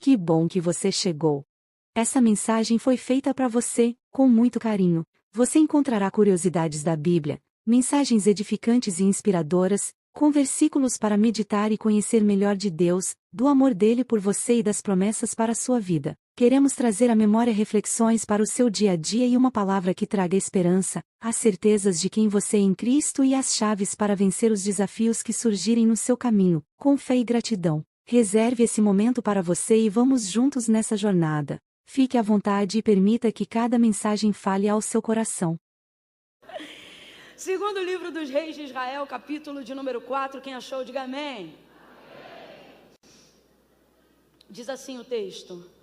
Que bom que você chegou! Essa mensagem foi feita para você, com muito carinho. Você encontrará curiosidades da Bíblia, mensagens edificantes e inspiradoras, com versículos para meditar e conhecer melhor de Deus, do amor dele por você e das promessas para a sua vida. Queremos trazer à memória reflexões para o seu dia a dia e uma palavra que traga esperança, as certezas de quem você é em Cristo e as chaves para vencer os desafios que surgirem no seu caminho, com fé e gratidão. Reserve esse momento para você e vamos juntos nessa jornada. Fique à vontade e permita que cada mensagem fale ao seu coração. Segundo livro dos Reis de Israel, capítulo de número 4, quem achou, diga amém. Amém. Diz assim o texto.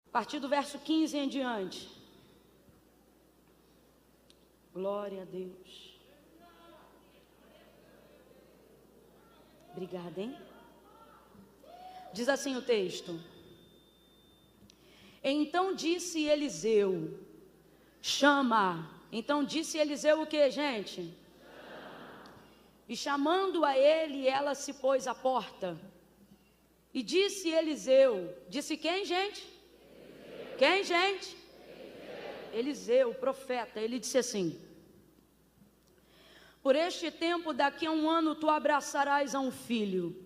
A partir do verso 15 em diante. Glória a Deus. Obrigada, hein? Diz assim o texto. Então disse Eliseu, chama. Então disse Eliseu o que, gente? Chama. E chamando a ele, ela se pôs à porta. E disse Eliseu, disse quem, gente? Eliseu. Quem, gente? Eliseu, profeta, ele disse assim: por este tempo, daqui a 1 ano, tu abraçarás a um filho.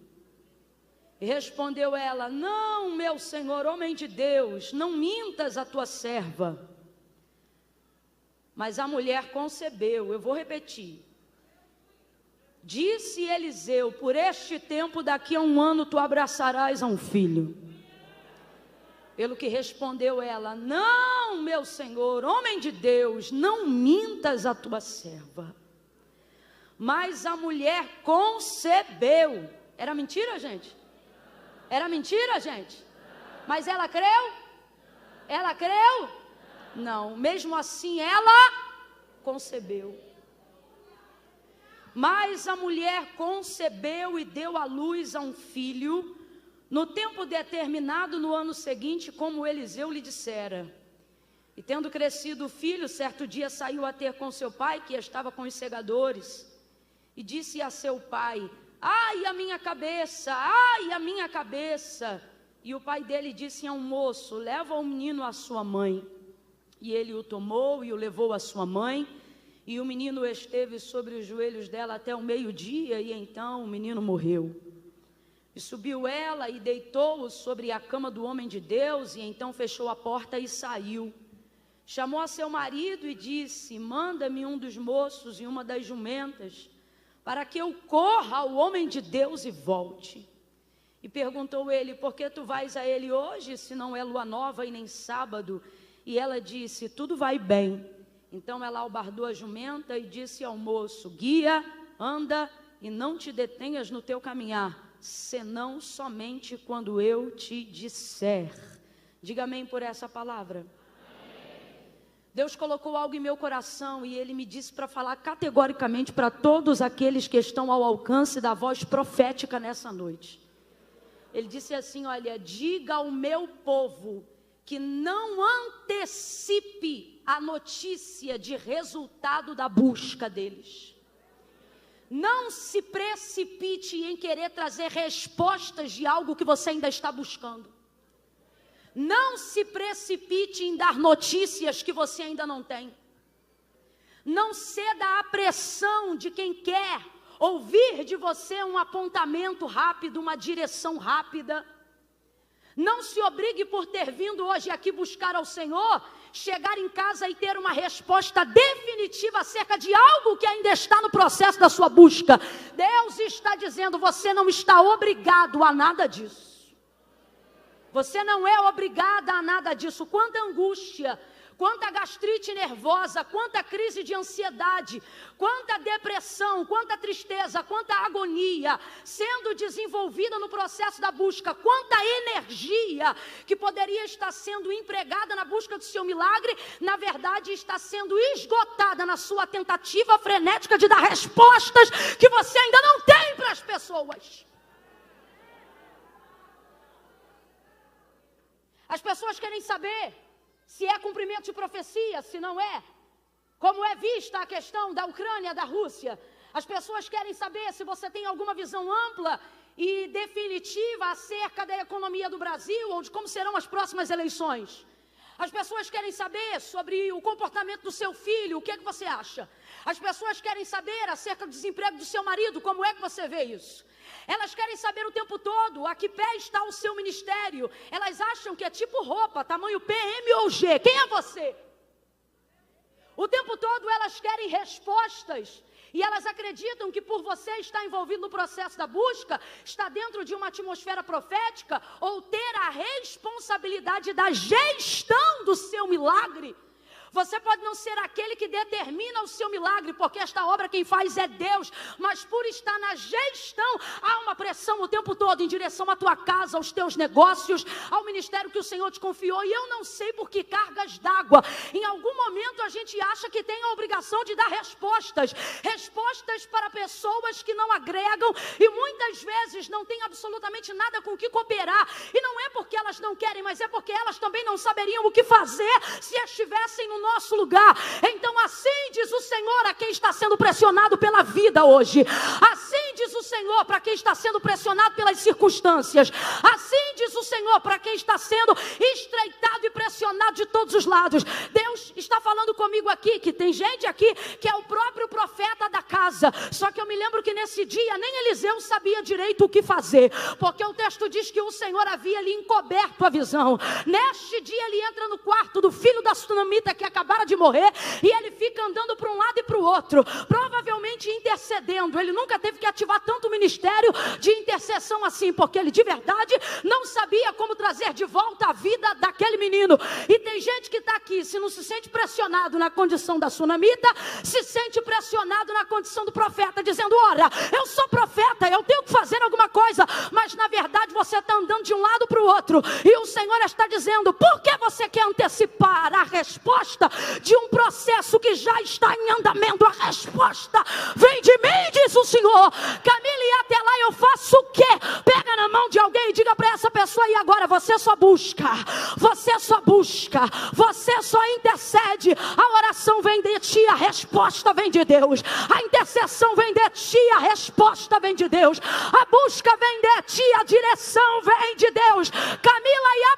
E respondeu ela: não, meu senhor, homem de Deus, não mintas a tua serva. Mas a mulher concebeu, eu vou repetir. Disse Eliseu: por este tempo, daqui a 1 ano, tu abraçarás a um filho. Pelo que respondeu ela: não, meu senhor, homem de Deus, não mintas a tua serva. Mas a mulher concebeu. Era mentira, gente? Era mentira, gente? Mas ela creu? Ela creu? Não, mesmo assim ela concebeu. Mas a mulher concebeu e deu à luz a um filho, no tempo determinado no ano seguinte, como Eliseu lhe dissera. E tendo crescido o filho, certo dia saiu a ter com seu pai, que estava com os segadores, e disse a seu pai: ai, a minha cabeça, ai, a minha cabeça. E o pai dele disse a um moço: leva o menino à sua mãe. E ele o tomou e o levou à sua mãe, e o menino esteve sobre os joelhos dela até o meio-dia, e então o menino morreu. E subiu ela e deitou-o sobre a cama do homem de Deus, e então fechou a porta e saiu. Chamou a seu marido e disse: manda-me um dos moços e uma das jumentas, para que eu corra ao homem de Deus e volte. E perguntou ele: por que tu vais a ele hoje, se não é lua nova e nem sábado? E ela disse: tudo vai bem. Então ela albardou a jumenta e disse ao moço: guia, anda e não te detenhas no teu caminhar, senão somente quando eu te disser. Diga amém por essa palavra. Deus colocou algo em meu coração e Ele me disse para falar categoricamente para todos aqueles que estão ao alcance da voz profética nessa noite. Ele disse assim: olha, diga ao meu povo que não antecipe a notícia de resultado da busca deles. Não se precipite em querer trazer respostas de algo que você ainda está buscando. Não se precipite em dar notícias que você ainda não tem. Não ceda à pressão de quem quer ouvir de você um apontamento rápido, uma direção rápida. Não se obrigue por ter vindo hoje aqui buscar ao Senhor, chegar em casa e ter uma resposta definitiva acerca de algo que ainda está no processo da sua busca. Deus está dizendo: você não está obrigado a nada disso. Você não é obrigada a nada disso. Quanta angústia, quanta gastrite nervosa, quanta crise de ansiedade, quanta depressão, quanta tristeza, quanta agonia sendo desenvolvida no processo da busca, quanta energia que poderia estar sendo empregada na busca do seu milagre, na verdade está sendo esgotada na sua tentativa frenética de dar respostas que você ainda não tem para as pessoas. As pessoas querem saber se é cumprimento de profecia, se não é. Como é vista a questão da Ucrânia, da Rússia. As pessoas querem saber se você tem alguma visão ampla e definitiva acerca da economia do Brasil ou de como serão as próximas eleições. As pessoas querem saber sobre o comportamento do seu filho, o que é que você acha? As pessoas querem saber acerca do desemprego do seu marido, como é que você vê isso? Elas querem saber o tempo todo a que pé está o seu ministério. Elas acham que é tipo roupa, tamanho P, M ou G. Quem é você? O tempo todo elas querem respostas. E elas acreditam que por você estar envolvido no processo da busca, estar dentro de uma atmosfera profética, ou ter a responsabilidade da gestão do seu milagre, você pode não ser aquele que determina o seu milagre, porque esta obra quem faz é Deus, mas por estar na gestão, há uma pressão o tempo todo em direção à tua casa, aos teus negócios, ao ministério que o Senhor te confiou, e eu não sei por que cargas d'água. Em algum momento a gente acha que tem a obrigação de dar respostas para pessoas que não agregam, e muitas vezes não tem absolutamente nada com o que cooperar, e não é porque elas não querem, mas é porque elas também não saberiam o que fazer se estivessem no nosso lugar. Então assim diz o Senhor a quem está sendo pressionado pela vida hoje, assim diz o Senhor para quem está sendo pressionado pelas circunstâncias, assim diz o Senhor para quem está sendo estreitado e pressionado de todos os lados. Deus está falando comigo aqui, que tem gente aqui que é o próprio profeta da casa, só que eu me lembro que nesse dia nem Eliseu sabia direito o que fazer, porque o texto diz que o Senhor havia lhe encoberto a visão. Neste dia ele entra no quarto do filho da sunamita que acabara de morrer, e ele fica andando para um lado e para o outro, provavelmente intercedendo. Ele nunca teve que ativar tanto ministério de intercessão assim, porque ele de verdade não sabia como trazer de volta a vida daquele menino. E tem gente que está aqui, se não se sente pressionado na condição da sunamita, se sente pressionado na condição do profeta, dizendo: ora, eu sou profeta, eu tenho que fazer alguma coisa, mas na verdade você está andando de um lado para o outro, e o Senhor está dizendo: por que você quer antecipar a resposta de um processo que já está em andamento? A resposta vem de mim, diz o Senhor. Camila, e até lá eu faço o quê? Pega na mão de alguém e diga para essa pessoa: e agora você só busca, você só busca, você só intercede. A oração vem de ti, a resposta vem de Deus. A intercessão vem de ti, a resposta vem de Deus. A busca vem de ti, a direção vem de Deus. Camila, e a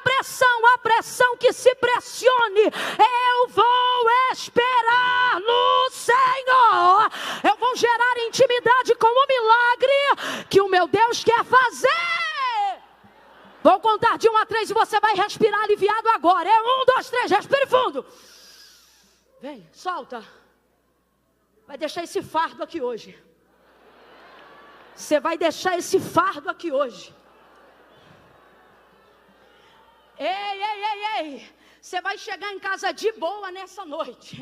pressão que se pressione, eu vou esperar no Senhor. Eu vou gerar intimidade com o milagre que o meu Deus quer fazer. Vou contar de 1 a 3 e você vai respirar aliviado agora. É 1, 2, 3, respire fundo. Vem, solta. Vai deixar esse fardo aqui hoje. Você vai deixar esse fardo aqui hoje. Ei. Você vai chegar em casa de boa nessa noite.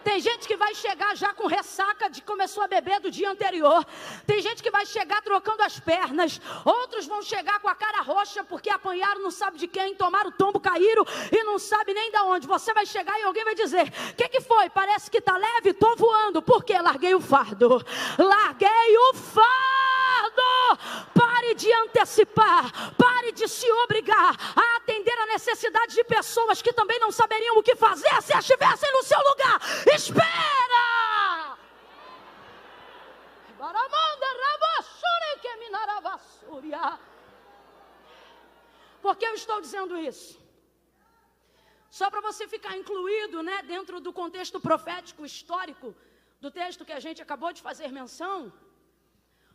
Tem gente que vai chegar já com ressaca de que começou a beber do dia anterior. Tem gente que vai chegar trocando as pernas. Outros vão chegar com a cara roxa porque apanharam não sabe de quem, tomaram tombo, caíram e não sabe nem de onde. Você vai chegar e alguém vai dizer: o que foi? Parece que está leve, estou voando. Por quê? Larguei o fardo. Larguei o fardo. Pare de antecipar. Pare de se obrigar a atender a necessidade de pessoas que também não saberiam o que fazer se estivessem no seu lugar. Espera! Por que eu estou dizendo isso? Só para você ficar incluído, né, dentro do contexto profético histórico do texto que a gente acabou de fazer menção.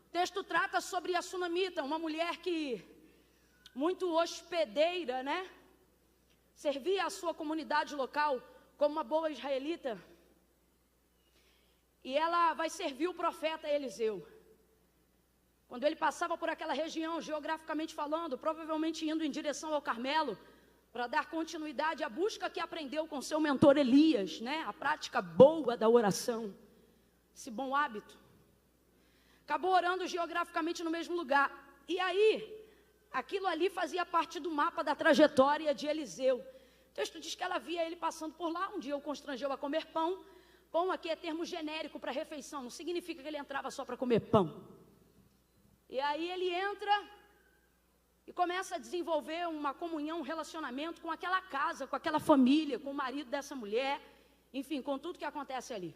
O texto trata sobre a sunamita, uma mulher que muito hospedeira, né? Servia a sua comunidade local como uma boa israelita. E ela vai servir o profeta Eliseu. Quando ele passava por aquela região, geograficamente falando, provavelmente indo em direção ao Carmelo, para dar continuidade à busca que aprendeu com seu mentor Elias, né? A prática boa da oração, esse bom hábito. Acabou orando geograficamente no mesmo lugar. E aí, aquilo ali fazia parte do mapa da trajetória de Eliseu. O texto diz que ela via ele passando por lá. Um dia o constrangeu a comer pão. Pão aqui é termo genérico para refeição. Não significa que ele entrava só para comer pão. E aí ele entra e começa começa a desenvolver uma comunhão, um relacionamento com aquela casa, com aquela família, com o marido dessa mulher, enfim, com tudo que acontece ali.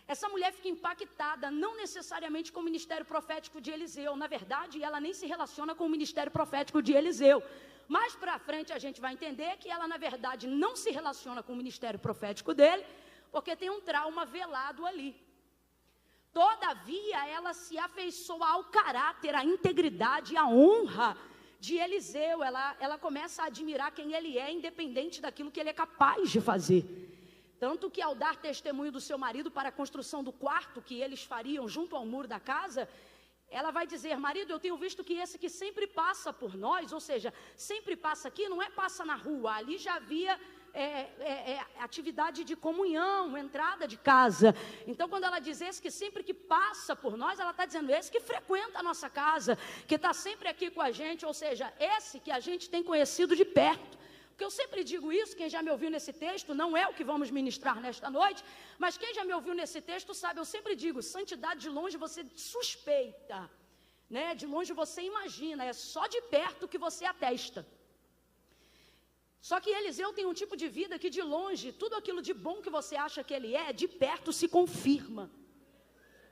Essa mulher fica impactada, não necessariamente com o ministério profético de Eliseu. Na verdade, ela nem se relaciona com o ministério profético de Eliseu. Mais para frente a gente vai entender que ela, na verdade, não se relaciona com o ministério profético dele, porque tem um trauma velado ali. Todavia, ela se afeiçoa ao caráter, à integridade, à honra de Eliseu. Ela começa a admirar quem ele é, independente daquilo que ele é capaz de fazer. Tanto que ao dar testemunho do seu marido para a construção do quarto que eles fariam junto ao muro da casa, ela vai dizer: marido, eu tenho visto que esse que sempre passa por nós, ou seja, sempre passa aqui, não é passa na rua, ali já havia atividade de comunhão, entrada de casa. Então quando ela diz esse que sempre que passa por nós, ela está dizendo esse que frequenta a nossa casa, que está sempre aqui com a gente, ou seja, esse que a gente tem conhecido de perto. Porque eu sempre digo isso, quem já me ouviu nesse texto, não é o que vamos ministrar nesta noite, mas quem já me ouviu nesse texto sabe, eu sempre digo, santidade de longe você suspeita, né? De longe você imagina, é só de perto que você atesta. Só que Eliseu tem um tipo de vida que de longe, tudo aquilo de bom que você acha que ele é, de perto se confirma.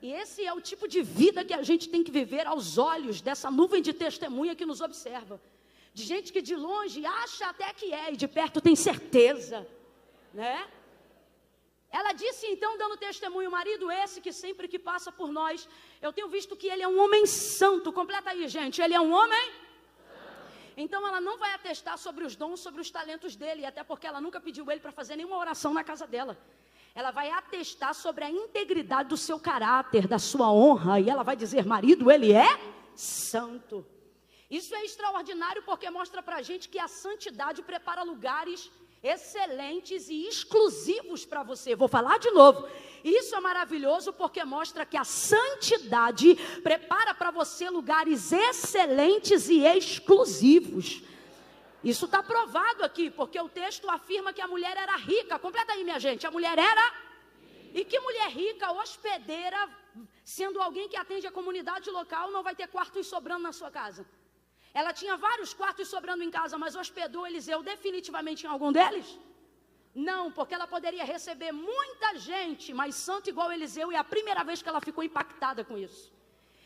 E esse é o tipo de vida que a gente tem que viver aos olhos dessa nuvem de testemunha que nos observa. De gente que de longe acha até que é, e de perto tem certeza, né? Ela disse então, dando testemunho, marido esse que sempre que passa por nós, eu tenho visto que ele é um homem santo. Completa aí, gente, ele é um homem? Então ela não vai atestar sobre os dons, sobre os talentos dele, até porque ela nunca pediu ele para fazer nenhuma oração na casa dela. Ela vai atestar sobre a integridade do seu caráter, da sua honra, e ela vai dizer, marido, ele é santo. Isso é extraordinário porque mostra para a gente que a santidade prepara lugares excelentes e exclusivos para você. Vou falar de novo. Isso é maravilhoso porque mostra que a santidade prepara para você lugares excelentes e exclusivos. Isso está provado aqui, porque o texto afirma que a mulher era rica. Completa aí, minha gente. A mulher era... E que mulher rica, hospedeira, sendo alguém que atende a comunidade local, não vai ter quartos sobrando na sua casa? Ela tinha vários quartos sobrando em casa, mas hospedou Eliseu definitivamente em algum deles? Não, porque ela poderia receber muita gente, mas santo igual Eliseu, e é a primeira vez que ela ficou impactada com isso.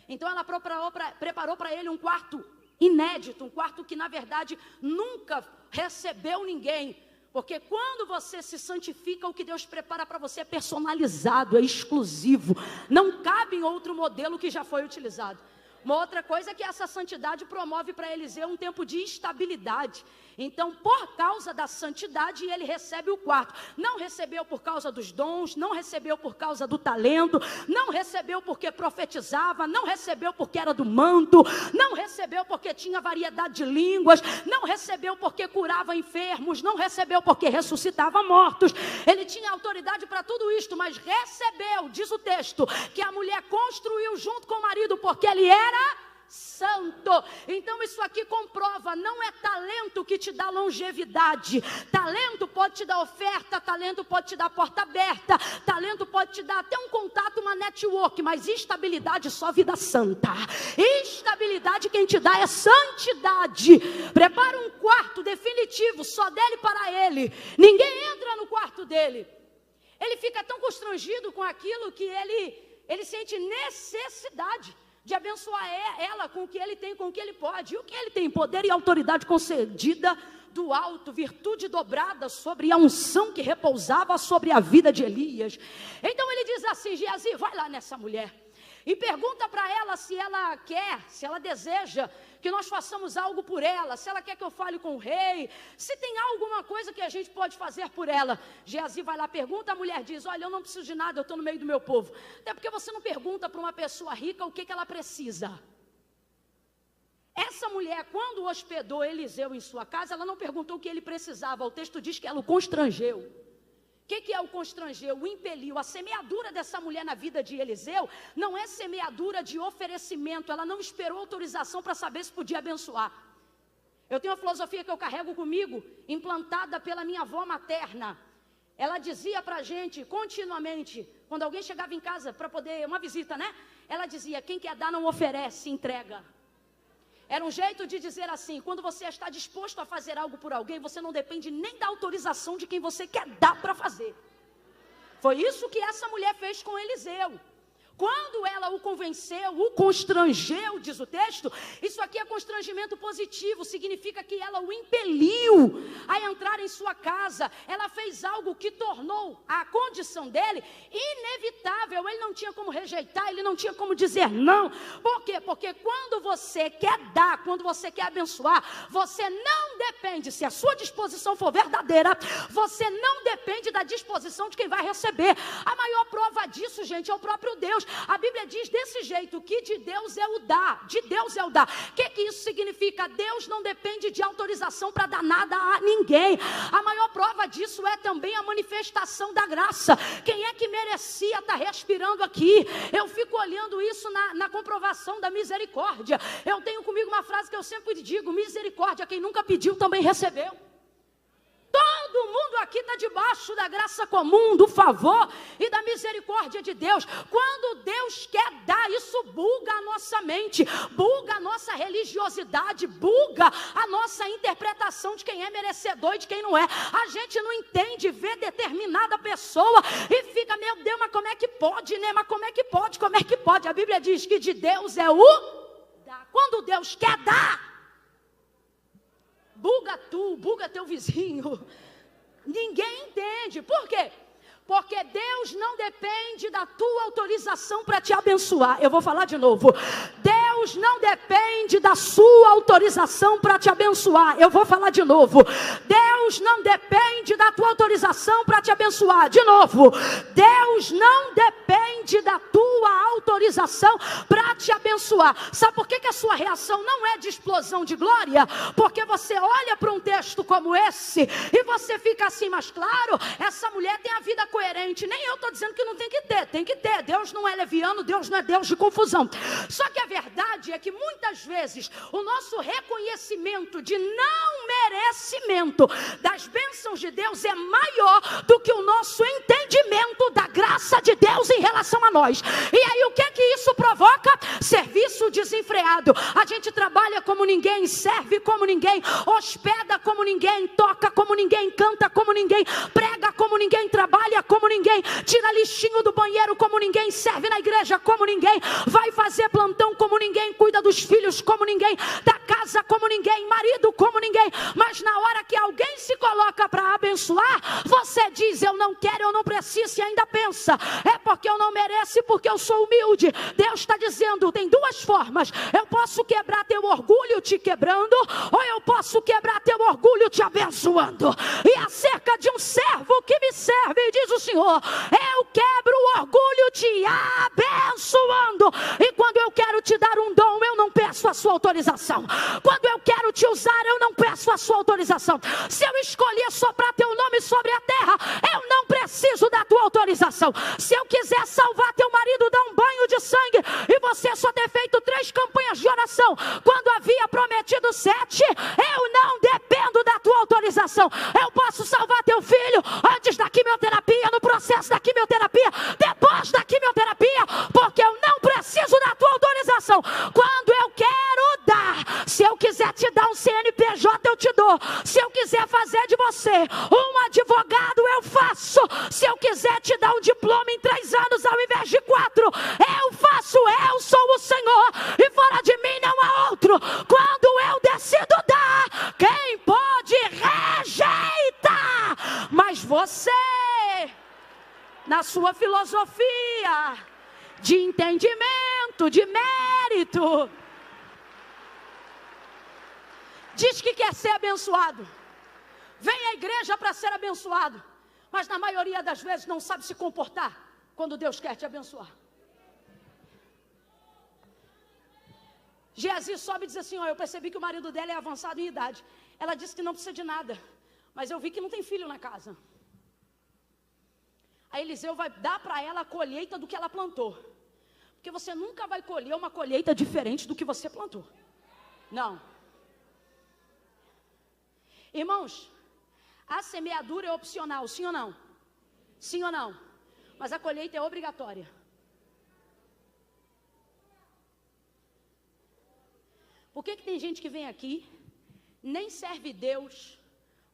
Então ela preparou para ele um quarto inédito, um quarto que na verdade nunca recebeu ninguém. Porque quando você se santifica, o que Deus prepara para você é personalizado, é exclusivo. Não cabe em outro modelo que já foi utilizado. Uma outra coisa é que essa santidade promove para Eliseu um tempo de estabilidade. Então, por causa da santidade, ele recebe o quarto. Não recebeu por causa dos dons, não recebeu por causa do talento, não recebeu porque profetizava, não recebeu porque era do manto, não recebeu porque tinha variedade de línguas, não recebeu porque curava enfermos, não recebeu porque ressuscitava mortos. Ele tinha autoridade para tudo isto, mas recebeu, diz o texto, que a mulher construiu junto com o marido porque ele era santo. Então isso aqui comprova, não é talento que te dá longevidade. Talento pode te dar oferta, talento pode te dar porta aberta, talento pode te dar até um contato, uma network, mas estabilidade só vida santa. Estabilidade quem te dá é santidade. Prepara um quarto definitivo, só dele para ele. Ninguém entra no quarto dele. Ele fica tão constrangido com aquilo que ele sente necessidade de abençoar ela com o que ele tem, com o que ele pode. E o que ele tem? Poder e autoridade concedida do alto, virtude dobrada sobre a unção que repousava sobre a vida de Elias. Então ele diz assim, Geazi, vai lá nessa mulher e pergunta para ela se ela quer, se ela deseja que nós façamos algo por ela, se ela quer que eu fale com o rei, se tem alguma coisa que a gente pode fazer por ela. Geazi vai lá, pergunta, a mulher diz, olha, eu não preciso de nada, eu estou no meio do meu povo. Até porque você não pergunta para uma pessoa rica o que ela precisa. Essa mulher, quando hospedou Eliseu em sua casa, ela não perguntou o que ele precisava, o texto diz que ela o constrangeu. O que é o constrangeu? O impeliu. A semeadura dessa mulher na vida de Eliseu não é semeadura de oferecimento. Ela não esperou autorização para saber se podia abençoar. Eu tenho uma filosofia que eu carrego comigo, implantada pela minha avó materna. Ela dizia para a gente continuamente, quando alguém chegava em casa para poder, uma visita, né? Ela dizia, quem quer dar não oferece, entrega. Era um jeito de dizer assim: quando você está disposto a fazer algo por alguém, você não depende nem da autorização de quem você quer dar para fazer. Foi isso que essa mulher fez com Eliseu. Quando ela o convenceu, o constrangeu, diz o texto, isso aqui é constrangimento positivo, significa que ela o impeliu a entrar em sua casa. Ela fez algo que tornou a condição dele inevitável. Ele não tinha como rejeitar, ele não tinha como dizer não. Por quê? Porque quando você quer dar, quando você quer abençoar, você não depende, se a sua disposição for verdadeira, você não depende da disposição de quem vai receber. A maior prova disso, gente, é o próprio Deus. A Bíblia diz desse jeito, que de Deus é o dar, de Deus é o dar. O que isso significa? Deus não depende de autorização para dar nada a ninguém. A maior prova disso é também a manifestação da graça. Quem é que merecia estar respirando aqui? Eu fico olhando isso na comprovação da misericórdia. Eu tenho comigo uma frase que eu sempre digo: misericórdia, quem nunca pediu também recebeu. Todo mundo aqui está debaixo da graça comum, do favor e da misericórdia de Deus. Quando Deus quer dar, isso buga a nossa mente, buga a nossa religiosidade, buga a nossa interpretação de quem é merecedor e de quem não é. A gente não entende, vê determinada pessoa e fica: meu Deus, mas como é que pode, né? Mas como é que pode? Como é que pode? A Bíblia diz que de Deus é o dar. Quando Deus quer dar, buga tu, buga teu vizinho. Ninguém entende. Por quê? Porque Deus não depende da tua autorização para te abençoar. Eu vou falar de novo. Deus não depende da sua autorização para te abençoar. Eu vou falar de novo. Deus não depende da tua autorização para te abençoar. De novo. Deus não depende da tua autorização para te abençoar. Sabe por que a sua reação não é de explosão de glória? Porque você olha para um texto como esse e você fica assim: mas claro, essa mulher tem a vida coerente. Nem eu estou dizendo que não tem que ter, tem que ter. Deus não é leviano, Deus não é Deus de confusão. Só que a verdade é que muitas vezes o nosso reconhecimento de não merecimento das bênçãos de Deus é maior do que o nosso entendimento da graça de Deus em relação a nós. E aí o que é que isso provoca? Serviço desenfreado. A gente trabalha como ninguém, serve como ninguém, hospeda como ninguém, toca como ninguém, canta como ninguém, prega como ninguém, trabalha como ninguém, tira lixinho do banheiro como ninguém, serve na igreja como ninguém, vai fazer plantão como ninguém, cuida dos filhos como ninguém, da casa como ninguém, marido como ninguém. Mas na hora que alguém se coloca para abençoar, você diz: eu não quero, eu não preciso, e ainda pensa: é porque eu não mereço, porque eu sou humilde. Deus está dizendo: tem duas formas. Eu posso quebrar teu orgulho te quebrando, ou eu posso quebrar teu orgulho te abençoando. E acerca de um servo que me serve, diz o Senhor: eu quebro o orgulho te abençoando. E quando eu quero te dar um dom, eu não peço a sua autorização. Quando eu quero te usar, eu não peço a sua autorização. Se eu escolher soprar teu nome sobre a terra, eu não preciso da tua autorização. Se eu quiser salvar teu marido, dar um banho de sangue, e você só ter feito 3 campanhas de oração, quando havia prometido 7, eu não dependo da tua autorização. Eu posso salvar teu filho antes da quimioterapia, no processo da quimioterapia, depois da quimioterapia, porque eu não preciso da tua autorização. Quando eu quero dar, se eu quiser te dar um CNPJ, eu te dou. Se eu quiser fazer de você um advogado, eu faço. Se eu quiser te dar um diploma em 3 anos ao invés de 4, eu faço. Eu sou o Senhor e fora de mim não há outro. Quando eu decido dar, quem pode rejeitar? Mas você, na sua filosofia de entendimento, de mérito, diz que quer ser abençoado, vem à igreja para ser abençoado, mas na maioria das vezes não sabe se comportar quando Deus quer te abençoar. Geazi sobe e diz assim: eu percebi que o marido dela é avançado em idade. Ela disse que não precisa de nada, mas eu vi que não tem filho na casa. Aí Eliseu vai dar para ela a colheita do que ela plantou. Porque você nunca vai colher uma colheita diferente do que você plantou. Não. Irmãos, a semeadura é opcional, sim ou não? Sim ou não? Mas a colheita é obrigatória. Por que tem gente que vem aqui, nem serve Deus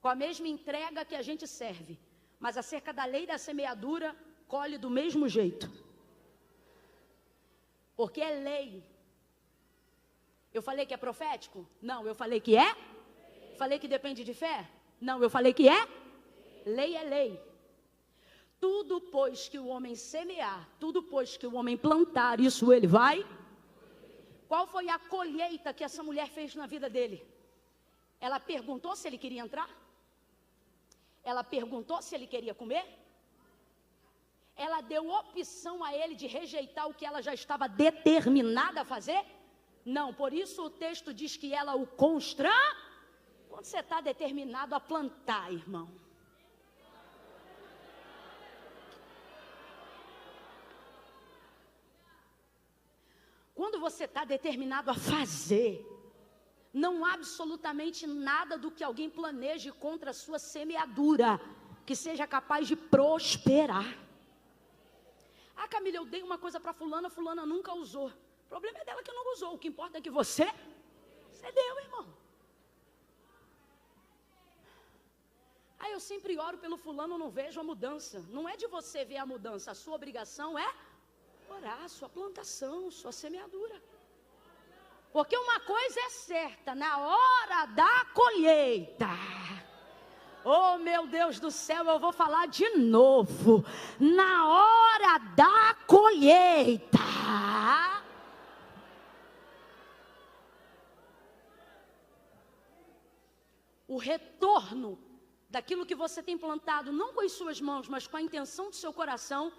com a mesma entrega que a gente serve, mas acerca da lei da semeadura, colhe do mesmo jeito? Porque é lei. Eu falei que é profético? Não, eu falei que é. Falei que depende de fé? Não, eu falei que é. Lei é lei. Tudo pois que o homem semear, tudo pois que o homem plantar, isso ele vai. Qual foi a colheita que essa mulher fez na vida dele? Ela perguntou se ele queria entrar? Ela perguntou se ele queria comer? Ela deu opção a ele de rejeitar o que ela já estava determinada a fazer? Não, por isso o texto diz que ela o constrange. Quando você está determinado a plantar, irmão. Quando você está determinado a fazer, não há absolutamente nada do que alguém planeje contra a sua semeadura que seja capaz de prosperar. Ah, Camila, eu dei uma coisa para fulana, fulana nunca usou. O problema é dela que não usou. O que importa é que você deu, irmão. Ah, eu sempre oro pelo fulano, não vejo a mudança. Não é de você ver a mudança. A sua obrigação é orar, sua plantação, sua semeadura. Porque uma coisa é certa, na hora da colheita, oh meu Deus do céu, eu vou falar de novo, na hora da colheita, o retorno daquilo que você tem plantado, não com as suas mãos, mas com a intenção do seu coração,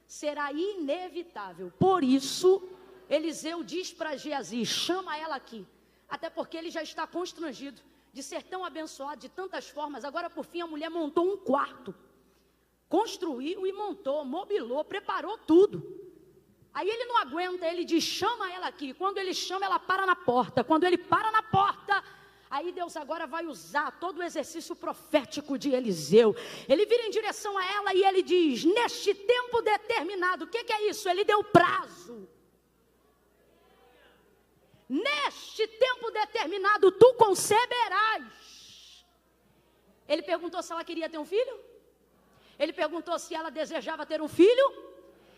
será inevitável. Por isso, Eliseu diz para Geazi, chama ela aqui, até porque ele já está constrangido de ser tão abençoado de tantas formas. Agora por fim a mulher montou um quarto, construiu e montou, mobilou, preparou tudo. Aí ele não aguenta, ele diz, chama ela aqui. Quando ele chama, ela para na porta. Quando ele para na porta, aí Deus agora vai usar todo o exercício profético de Eliseu. Ele vira em direção a ela e ele diz, neste tempo determinado, o que é isso? Ele deu prazo. Neste tempo determinado, tu conceberás. Ele perguntou se ela queria ter um filho? Ele perguntou se ela desejava ter um filho?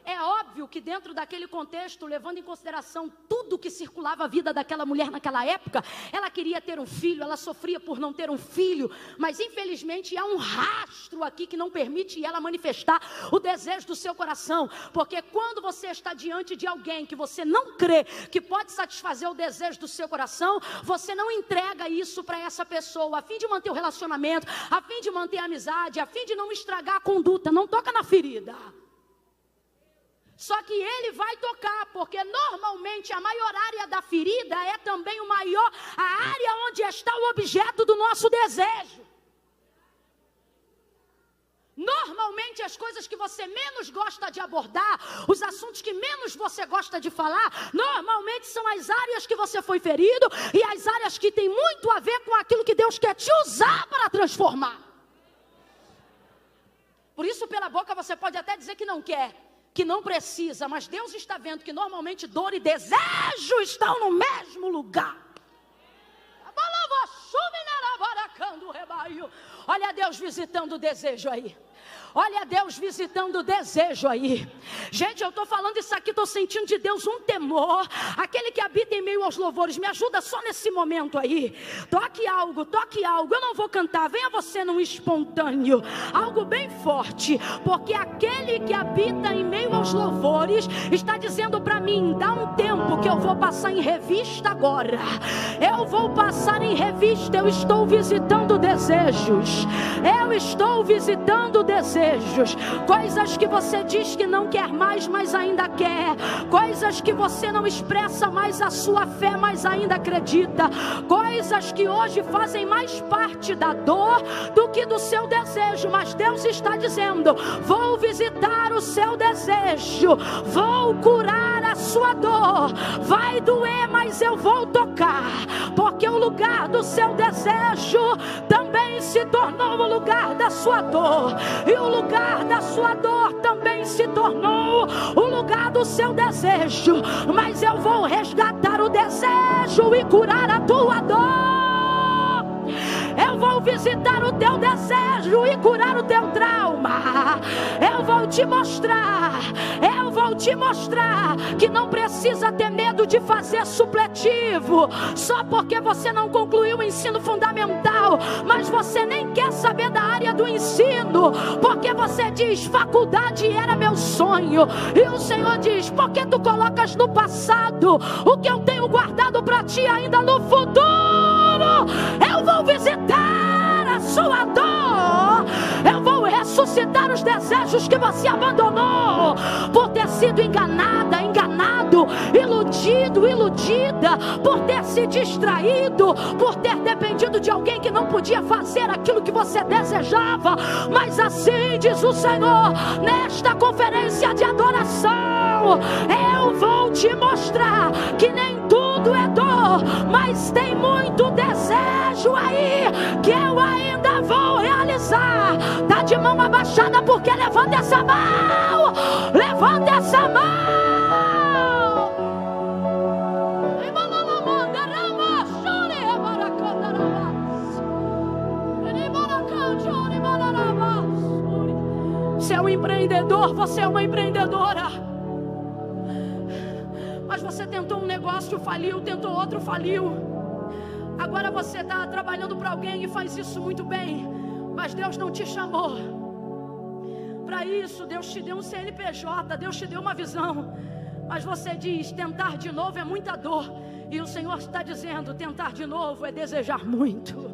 É óbvio que dentro daquele contexto, levando em consideração tudo que circulava a vida daquela mulher naquela época, ela queria ter um filho, ela sofria por não ter um filho, mas infelizmente há um rastro aqui que não permite ela manifestar o desejo do seu coração, porque quando você está diante de alguém que você não crê que pode satisfazer o desejo do seu coração, você não entrega isso para essa pessoa, a fim de manter o relacionamento, a fim de manter a amizade, a fim de não estragar a conduta, não toca na ferida. Só que ele vai tocar, porque normalmente a maior área da ferida é também a área onde está o objeto do nosso desejo. Normalmente as coisas que você menos gosta de abordar, os assuntos que menos você gosta de falar, normalmente são as áreas que você foi ferido e as áreas que tem muito a ver com aquilo que Deus quer te usar para transformar. Por isso, pela boca você pode até dizer que não quer, que não precisa, mas Deus está vendo que normalmente dor e desejo estão no mesmo lugar. Olha Deus visitando o desejo aí. Olha Deus visitando o desejo aí. Gente, eu estou falando isso aqui, estou sentindo de Deus um temor. Aquele que habita em meio aos louvores, me ajuda só nesse momento aí. Toque algo, eu não vou cantar, venha você num espontâneo, algo bem forte, porque aquele que habita em meio aos louvores está dizendo para mim, dá um tempo que eu vou passar em revista agora. Eu vou passar em revista, eu estou visitando desejos. Eu estou visitando desejos. Coisas que você diz que não quer mais, mas ainda quer. Coisas que você não expressa mais a sua fé, mas ainda acredita. Coisas que hoje fazem mais parte da dor do que do seu desejo. Mas Deus está dizendo, vou visitar o seu desejo, vou curar a sua dor. Vai doer, mas eu vou tocar, porque o lugar do seu desejo também se tornou o lugar da sua dor, e o lugar da sua dor também se tornou o lugar do seu desejo. Mas eu vou resgatar o desejo e curar a tua dor. Eu vou visitar o teu desejo e curar o teu trauma. Eu vou te mostrar que não precisa ter medo de fazer supletivo, só porque você não concluiu o ensino fundamental, mas você nem quer saber da área do ensino, porque você diz, faculdade era meu sonho, e o Senhor diz, por que tu colocas no passado o que eu tenho guardado para ti ainda no futuro? Eu vou visitar a sua dor, eu vou ressuscitar os desejos que você abandonou, por ter sido enganada, enganado, iludido, iludida, por ter se distraído, por ter dependido de alguém que não podia fazer aquilo que você desejava. Mas assim diz o Senhor, nesta conferência de adoração, eu vou te mostrar que nem tudo é dor, mas tem muito desejo aí, que eu ainda vou realizar. Tá de mão abaixada, porque levanta essa mão, levanta essa mão. Você é um empreendedor, você é uma empreendedora, mas você tentou um negócio, faliu, tentou outro, faliu. Agora você está trabalhando para alguém e faz isso muito bem, mas Deus não te chamou para isso. Deus te deu um CNPJ, Deus te deu uma visão, mas você diz, tentar de novo é muita dor, e o Senhor está dizendo, tentar de novo é desejar muito.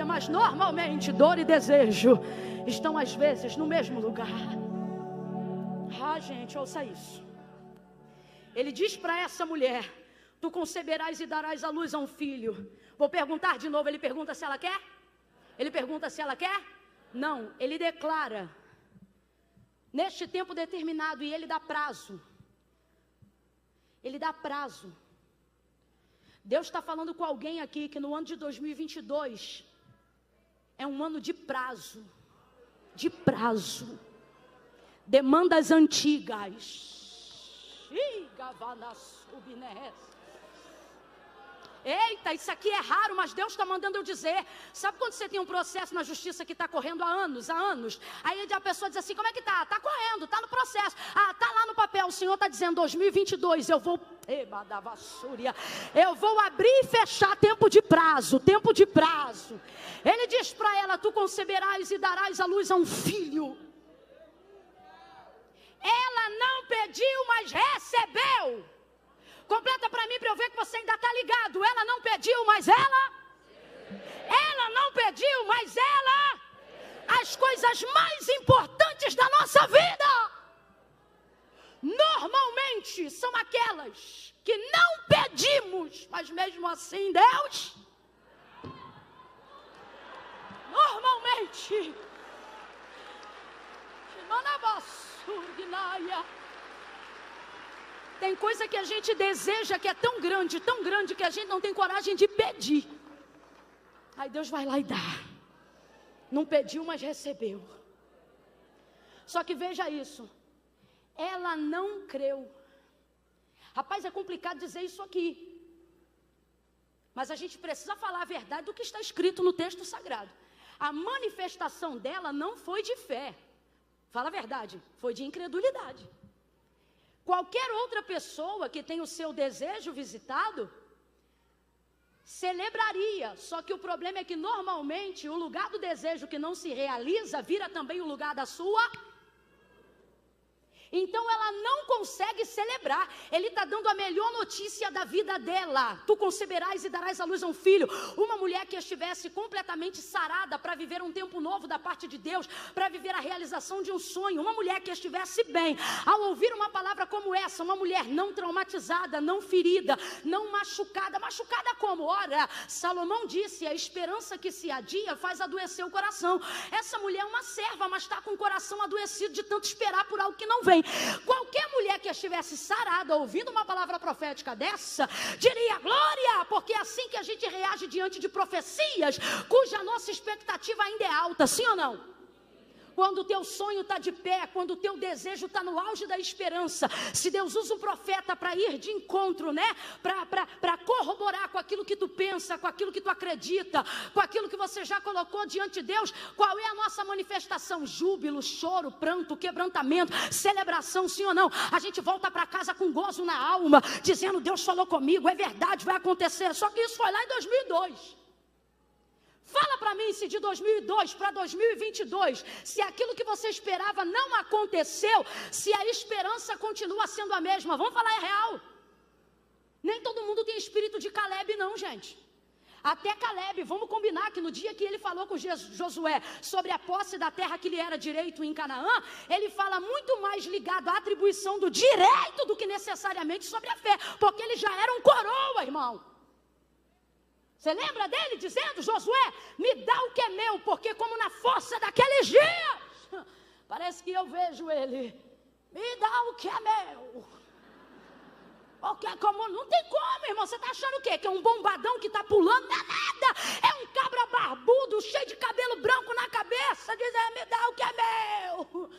Mas normalmente dor e desejo estão às vezes no mesmo lugar. Gente, ouça isso. Ele diz para essa mulher, tu conceberás e darás à luz a um filho. Vou perguntar de novo, ele pergunta se ela quer? Ele pergunta se ela quer? Não, ele declara, neste tempo determinado, e ele dá prazo. Ele dá prazo. Deus está falando com alguém aqui que no ano de 2022 é um ano de prazo. De prazo. Demandas antigas. Eita, isso aqui é raro, mas Deus está mandando eu dizer. Sabe quando você tem um processo na justiça que está correndo há anos? Aí a pessoa diz assim, como é que está? Está correndo, está no processo. Está lá no papel, o Senhor está dizendo, 2022, eu vou abrir e fechar tempo de prazo, tempo de prazo. Ele diz para ela, tu conceberás e darás à luz a um filho. Ela não pediu, mas recebeu. Completa para mim, para eu ver que você ainda está ligado. Ela não pediu, mas ela não pediu, mas ela, as coisas mais importantes da nossa vida, normalmente são aquelas que não pedimos, mas mesmo assim Deus, normalmente, tem coisa que a gente deseja que é tão grande que a gente não tem coragem de pedir. Aí Deus vai lá e dá. Não pediu, mas recebeu. Só que veja isso. Ela não creu. Rapaz, é complicado dizer isso aqui. Mas a gente precisa falar a verdade do que está escrito no texto sagrado. A manifestação dela não foi de fé. Fala a verdade, foi de incredulidade. Qualquer outra pessoa que tem o seu desejo visitado, celebraria. Só que o problema é que normalmente o lugar do desejo que não se realiza, vira também o lugar da sua. Então ela não consegue celebrar. Ele está dando a melhor notícia da vida dela. Tu conceberás e darás à luz a um filho. Uma mulher que estivesse completamente sarada para viver um tempo novo da parte de Deus, para viver a realização de um sonho. Uma mulher que estivesse bem. Ao ouvir uma palavra como essa, uma mulher não traumatizada, não ferida, não machucada. Machucada como? Ora, Salomão disse, a esperança que se adia faz adoecer o coração. Essa mulher é uma serva, mas está com o coração adoecido de tanto esperar por algo que não vem. amém? Qualquer mulher que estivesse sarada ouvindo uma palavra profética dessa, diria glória, porque é assim que a gente reage diante de profecias cuja nossa expectativa ainda é alta, sim ou não? Quando o teu sonho está de pé, quando o teu desejo está no auge da esperança, se Deus usa um profeta para ir de encontro, né? Para corroborar com aquilo que tu pensa, com aquilo que tu acredita, com aquilo que você já colocou diante de Deus, qual é a nossa manifestação? Júbilo, choro, pranto, quebrantamento, celebração, sim ou não? A gente volta para casa com gozo na alma, dizendo, Deus falou comigo, é verdade, vai acontecer. Só que isso foi lá em 2002. Fala para mim se de 2002 para 2022, se aquilo que você esperava não aconteceu, se a esperança continua sendo a mesma. Vamos falar é real. Nem todo mundo tem espírito de Caleb não, gente. Até Caleb, vamos combinar que no dia que ele falou com Josué sobre a posse da terra que lhe era direito em Canaã, ele fala muito mais ligado à atribuição do direito do que necessariamente sobre a fé, porque ele já era um coroa, irmão. Você lembra dele dizendo, Josué, me dá o que é meu, porque como na força daqueles dias, parece que eu vejo ele, me dá o que é meu. Porque como, não tem como, irmão, você está achando o quê? Que é um bombadão que está pulando? Não é nada, é um cabra barbudo, cheio de cabelo branco na cabeça, dizendo, me dá o que é meu.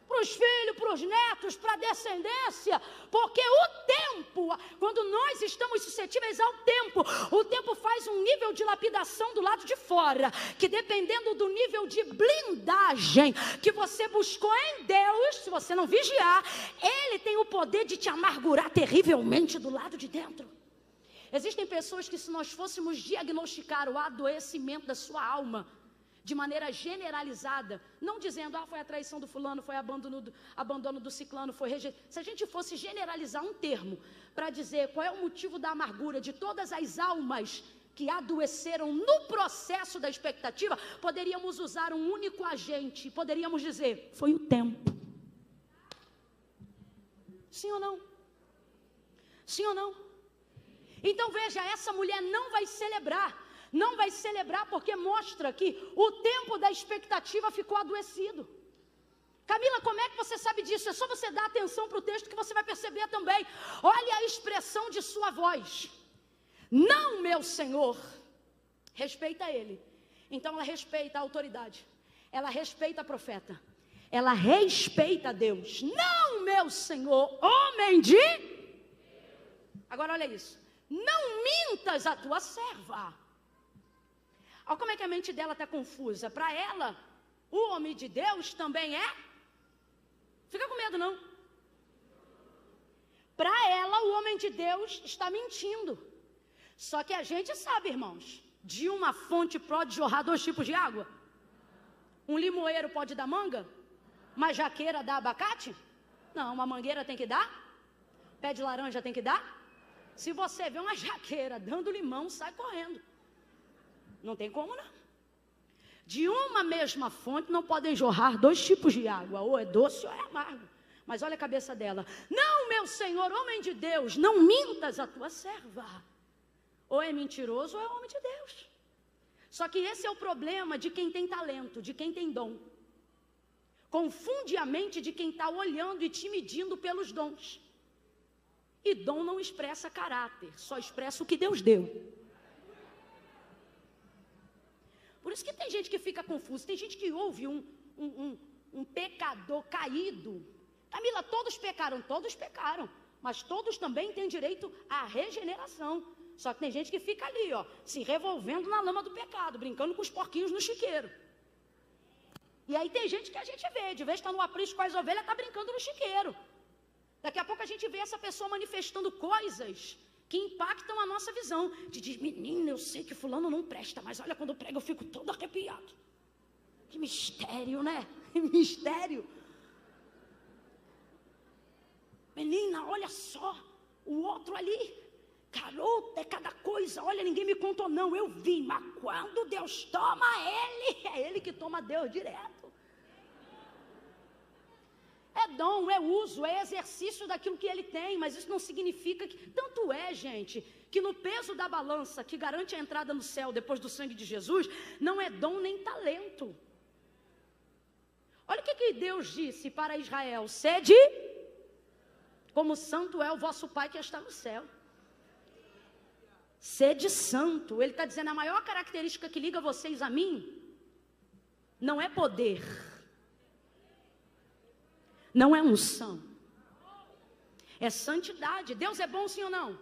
Para os filhos, para os netos, para a descendência, porque o tempo, quando nós estamos suscetíveis ao tempo, o tempo faz um nível de lapidação do lado de fora, que dependendo do nível de blindagem que você buscou em Deus, se você não vigiar, Ele tem o poder de te amargurar terrivelmente do lado de dentro. Existem pessoas que, se nós fôssemos diagnosticar o adoecimento da sua alma, de maneira generalizada, não dizendo, foi a traição do fulano, foi abandono do ciclano, foi rejeição. Se a gente fosse generalizar um termo para dizer qual é o motivo da amargura de todas as almas que adoeceram no processo da expectativa, poderíamos usar um único agente, poderíamos dizer, foi o tempo. Sim ou não? Sim ou não? Então veja, essa mulher não vai celebrar. Não vai celebrar porque mostra que o tempo da expectativa ficou adoecido. Camila, como é que você sabe disso? É só você dar atenção para o texto que você vai perceber também. Olha a expressão de sua voz. Não, meu Senhor. Respeita ele. Então ela respeita a autoridade. Ela respeita a profeta. Ela respeita a Deus. Não, meu Senhor, homem de... Agora olha isso. Não mintas a tua serva. Olha como é que a mente dela está confusa. Para ela, o homem de Deus também é... Fica com medo, não. Para ela, o homem de Deus está mentindo. Só que a gente sabe, irmãos, de uma fonte pode jorrar 2 tipos de água. Um limoeiro pode dar manga? Uma jaqueira dá abacate? Não, uma mangueira tem que dar? Pé de laranja tem que dar? Se você vê uma jaqueira dando limão, sai correndo. Não tem como, não. De uma mesma fonte não podem jorrar 2 tipos de água, ou é doce ou é amargo. Mas olha a cabeça dela. Não, meu Senhor, homem de Deus, não mintas a tua serva. Ou é mentiroso ou é homem de Deus. Só que esse é o problema de quem tem talento, de quem tem dom. Confunde a mente de quem está olhando e te medindo pelos dons. E dom não expressa caráter, só expressa o que Deus deu. Por isso que tem gente que fica confusa, tem gente que ouve um pecador caído. Camila, todos pecaram, mas todos também têm direito à regeneração. Só que tem gente que fica ali, se revolvendo na lama do pecado, brincando com os porquinhos no chiqueiro. E aí tem gente que a gente vê, de vez que está no aprisco com as ovelhas, está brincando no chiqueiro. Daqui a pouco a gente vê essa pessoa manifestando coisas que impactam a nossa visão. De diz, menina, eu sei que fulano não presta, mas olha, quando prega eu fico todo arrepiado. Que mistério, né? Que mistério. Menina, olha só, o outro ali, garota, é cada coisa, olha, ninguém me contou não, eu vi, mas quando Deus toma ele, é ele que toma Deus direto. É dom, é uso, é exercício daquilo que ele tem, mas isso não significa que... Tanto é, gente, que no peso da balança que garante a entrada no céu depois do sangue de Jesus, não é dom nem talento. Olha o que Deus disse para Israel: sede, como santo é o vosso Pai que está no céu. Sede santo. Ele está dizendo, a maior característica que liga vocês a mim não é poder, não é unção, é santidade. Deus é bom, sim ou não?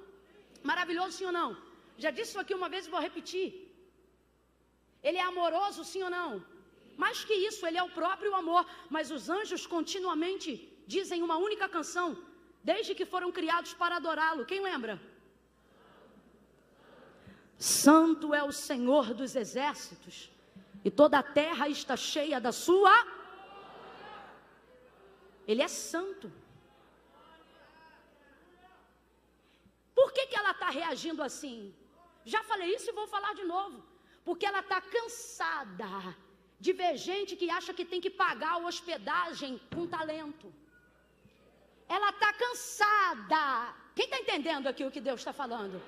Maravilhoso, sim ou não? Já disse isso aqui uma vez e vou repetir. Ele é amoroso, sim ou não? Mais que isso, ele é o próprio amor. Mas os anjos continuamente dizem uma única canção, desde que foram criados para adorá-lo. Quem lembra? Santo é o Senhor dos exércitos, e toda a terra está cheia da sua. Ele é santo. Por que ela está reagindo assim? Já falei isso e vou falar de novo. Porque ela está cansada de ver gente que acha que tem que pagar a hospedagem com talento. Ela está cansada. Quem está entendendo aqui o que Deus está falando?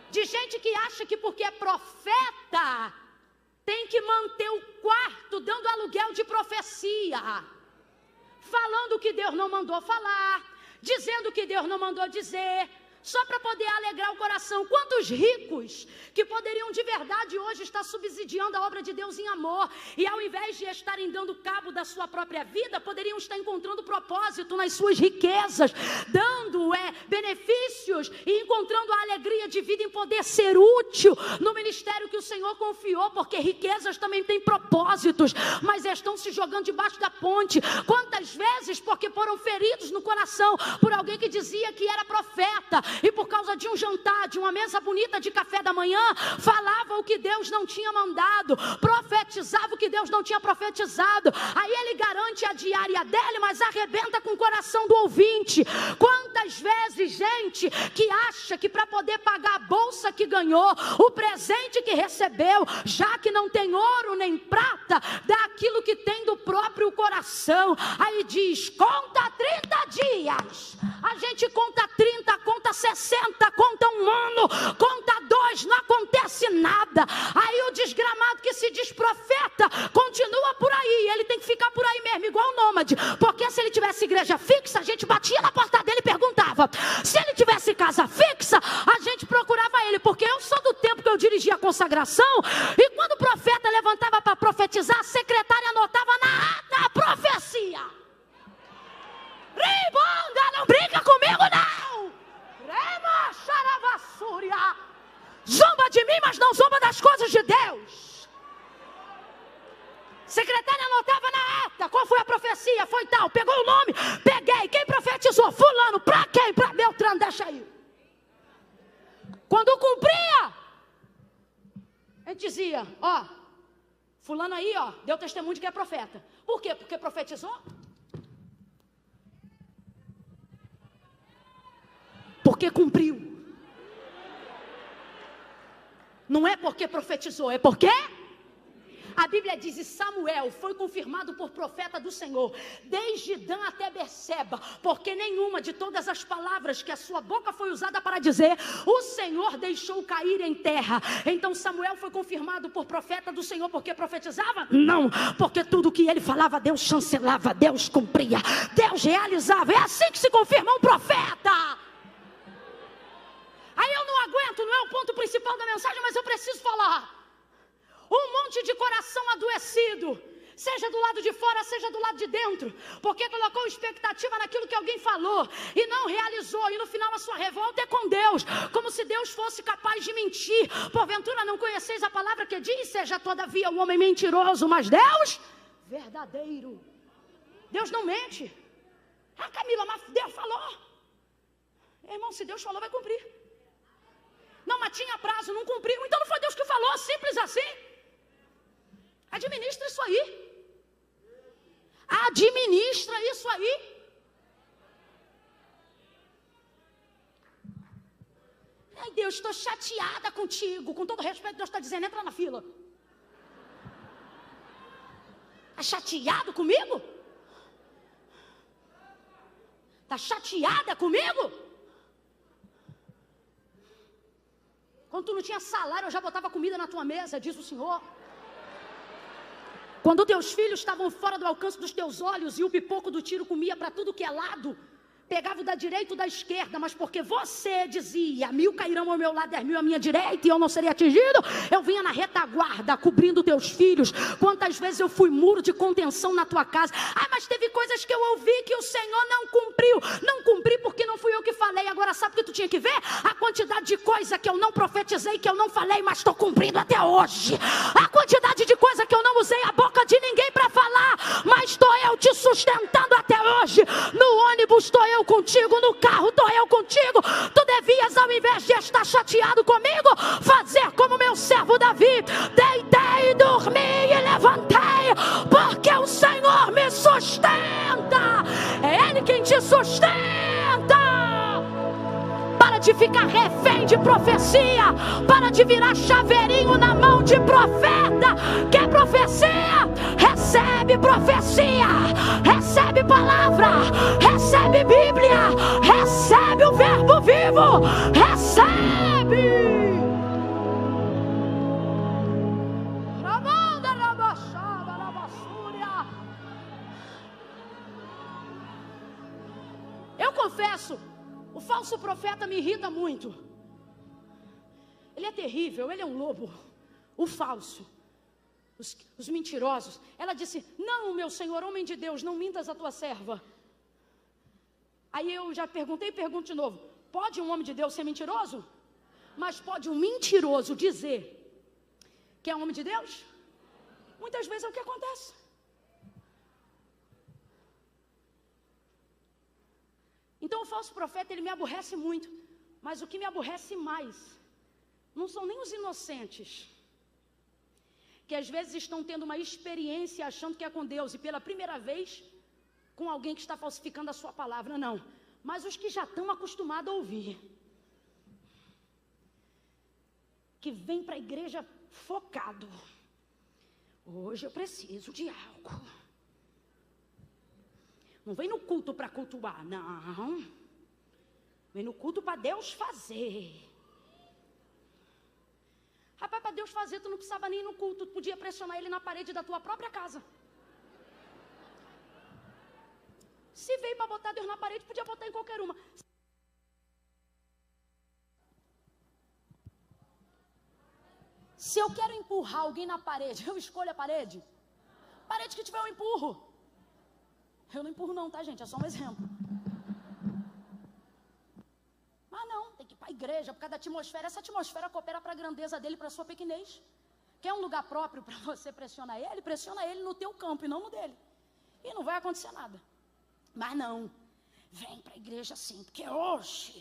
De gente que acha que porque é profeta tem que manter o quarto dando aluguel de profecia, falando o que Deus não mandou falar, dizendo o que Deus não mandou dizer, só para poder alegrar o coração. Quantos ricos que poderiam de verdade hoje estar subsidiando a obra de Deus em amor, e ao invés de estarem dando cabo da sua própria vida, poderiam estar encontrando propósito nas suas riquezas, dando benefícios e encontrando a alegria de vida em poder ser útil no ministério que o Senhor confiou, porque riquezas também têm propósitos, mas estão se jogando debaixo da ponte. Quantas vezes porque foram feridos no coração por alguém que dizia que era profeta, e por causa de um jantar, de uma mesa bonita de café da manhã, falava o que Deus não tinha mandado, profetizava o que Deus não tinha profetizado. Aí ele garante a diária dele, mas arrebenta com o coração do ouvinte. Quantas vezes gente que acha que para poder pagar a bolsa que ganhou, o presente que recebeu, já que não tem ouro nem prata, dá aquilo que tem do próprio coração. Aí diz, conta 30 dias. A gente conta 30, conta 60, conta um ano, conta 2, não acontece nada. Aí o desgramado que se diz profeta continua por aí. Ele tem que ficar por aí mesmo, igual o nômade. Porque se ele tivesse igreja fixa, a gente batia na porta dele e perguntava. Se ele tivesse casa fixa, a gente procurava ele. Porque eu sou do tempo que eu dirigia a consagração, e quando o profeta levantava para profetizar, a secretária anotava na profecia. Ribonda, não brinca comigo não. Rema, xaravassúria. Zomba de mim, mas não zomba das coisas de Deus. Secretária anotava na ata, qual foi a profecia? Foi tal, pegou o nome, peguei, quem profetizou? Fulano, para quem? Para Beltrano, deixa aí. Quando cumpria, a gente dizia, ó, fulano aí, ó, deu testemunho de que é profeta. Por quê? Porque profetizou? Porque cumpriu. Não é porque profetizou, é porque a Bíblia diz, e Samuel foi confirmado por profeta do Senhor, desde Dan até Berseba, porque nenhuma de todas as palavras que a sua boca foi usada para dizer, o Senhor deixou cair em terra. Então Samuel foi confirmado por profeta do Senhor, porque profetizava? Não, porque tudo que ele falava, Deus chancelava, Deus cumpria, Deus realizava. É assim que se confirma um profeta. Aí eu não aguento, não é o ponto principal da mensagem, mas eu preciso falar. Um monte de coração adoecido, seja do lado de fora, seja do lado de dentro, porque colocou expectativa naquilo que alguém falou e não realizou, e no final a sua revolta é com Deus, como se Deus fosse capaz de mentir. Porventura não conheceis a palavra que diz, seja todavia o homem mentiroso, mas Deus verdadeiro. Deus não mente. Ah, Camila, mas Deus falou. Irmão, se Deus falou, vai cumprir. Não, mas tinha prazo, não cumpriu, então não foi Deus que falou, simples assim. Administra isso aí. Administra isso aí. Ai, Deus, estou chateada contigo. Com todo respeito, Deus está dizendo, entra na fila. Está chateado comigo? Está chateada comigo? Quando tu não tinha salário, eu já botava comida na tua mesa, diz o Senhor. Quando teus filhos estavam fora do alcance dos teus olhos e o pipoco do tiro comia para tudo que é lado, pegava o da direita ou da esquerda, mas porque você dizia, 1000 cairão ao meu lado, 10.000 à minha direita e eu não seria atingido, eu vinha na retaguarda, cobrindo teus filhos. Quantas vezes eu fui muro de contenção na tua casa? Mas teve coisas que eu ouvi que o Senhor não cumpriu. Não cumpri porque não fui eu que falei. Agora sabe o que tu tinha que ver? A quantidade de coisa que eu não profetizei, que eu não falei, mas estou cumprindo até hoje. A quantidade de coisa que eu não usei a boca de ninguém para falar, mas estou eu te sustentando até hoje. No ônibus estou eu contigo, no carro estou eu contigo. Tu devias, ao invés de estar chateado comigo, fazer como meu servo Davi: deitei, dormi e levantei, porque o Senhor me sustenta. É Ele quem te sustenta. Para de ficar refém de profecia, para de virar chaveirinho na mão de profeta. Quer profecia? Recebe profecia, recebe palavra, recebe Bíblia, recebe o verbo vivo, recebe. Eu confesso, o falso profeta me irrita muito. Ele é terrível, ele é um lobo. O falso, os mentirosos. Ela disse: não, meu senhor, homem de Deus, não mintas a tua serva. Aí eu já perguntei e pergunto de novo: pode um homem de Deus ser mentiroso? Mas pode um mentiroso dizer que é homem de Deus? Muitas vezes é o que acontece. Então o falso profeta, ele me aborrece muito. Mas o que me aborrece mais não são nem os inocentes, que às vezes estão tendo uma experiência achando que é com Deus, e pela primeira vez com alguém que está falsificando a sua palavra, não. Mas os que já estão acostumados a ouvir, que vem para a igreja focado: hoje eu preciso de algo. Não vem no culto para cultuar, não. Vem no culto para Deus fazer. Rapaz, para Deus fazer, tu não precisava nem ir no culto. Tu podia pressionar Ele na parede da tua própria casa. Se veio para botar Deus na parede, podia botar em qualquer uma. Se eu quero empurrar alguém na parede, eu escolho a parede. Parede que tiver, eu empurro. Eu não empurro não, tá, gente? É só um exemplo. Mas não, tem que ir para a igreja, por causa da atmosfera. Essa atmosfera coopera para a grandeza dele, para a sua pequenez. Quer um lugar próprio para você pressionar ele? Pressiona ele no teu campo e não no dele. E não vai acontecer nada. Mas não, vem para a igreja assim, porque é hoje.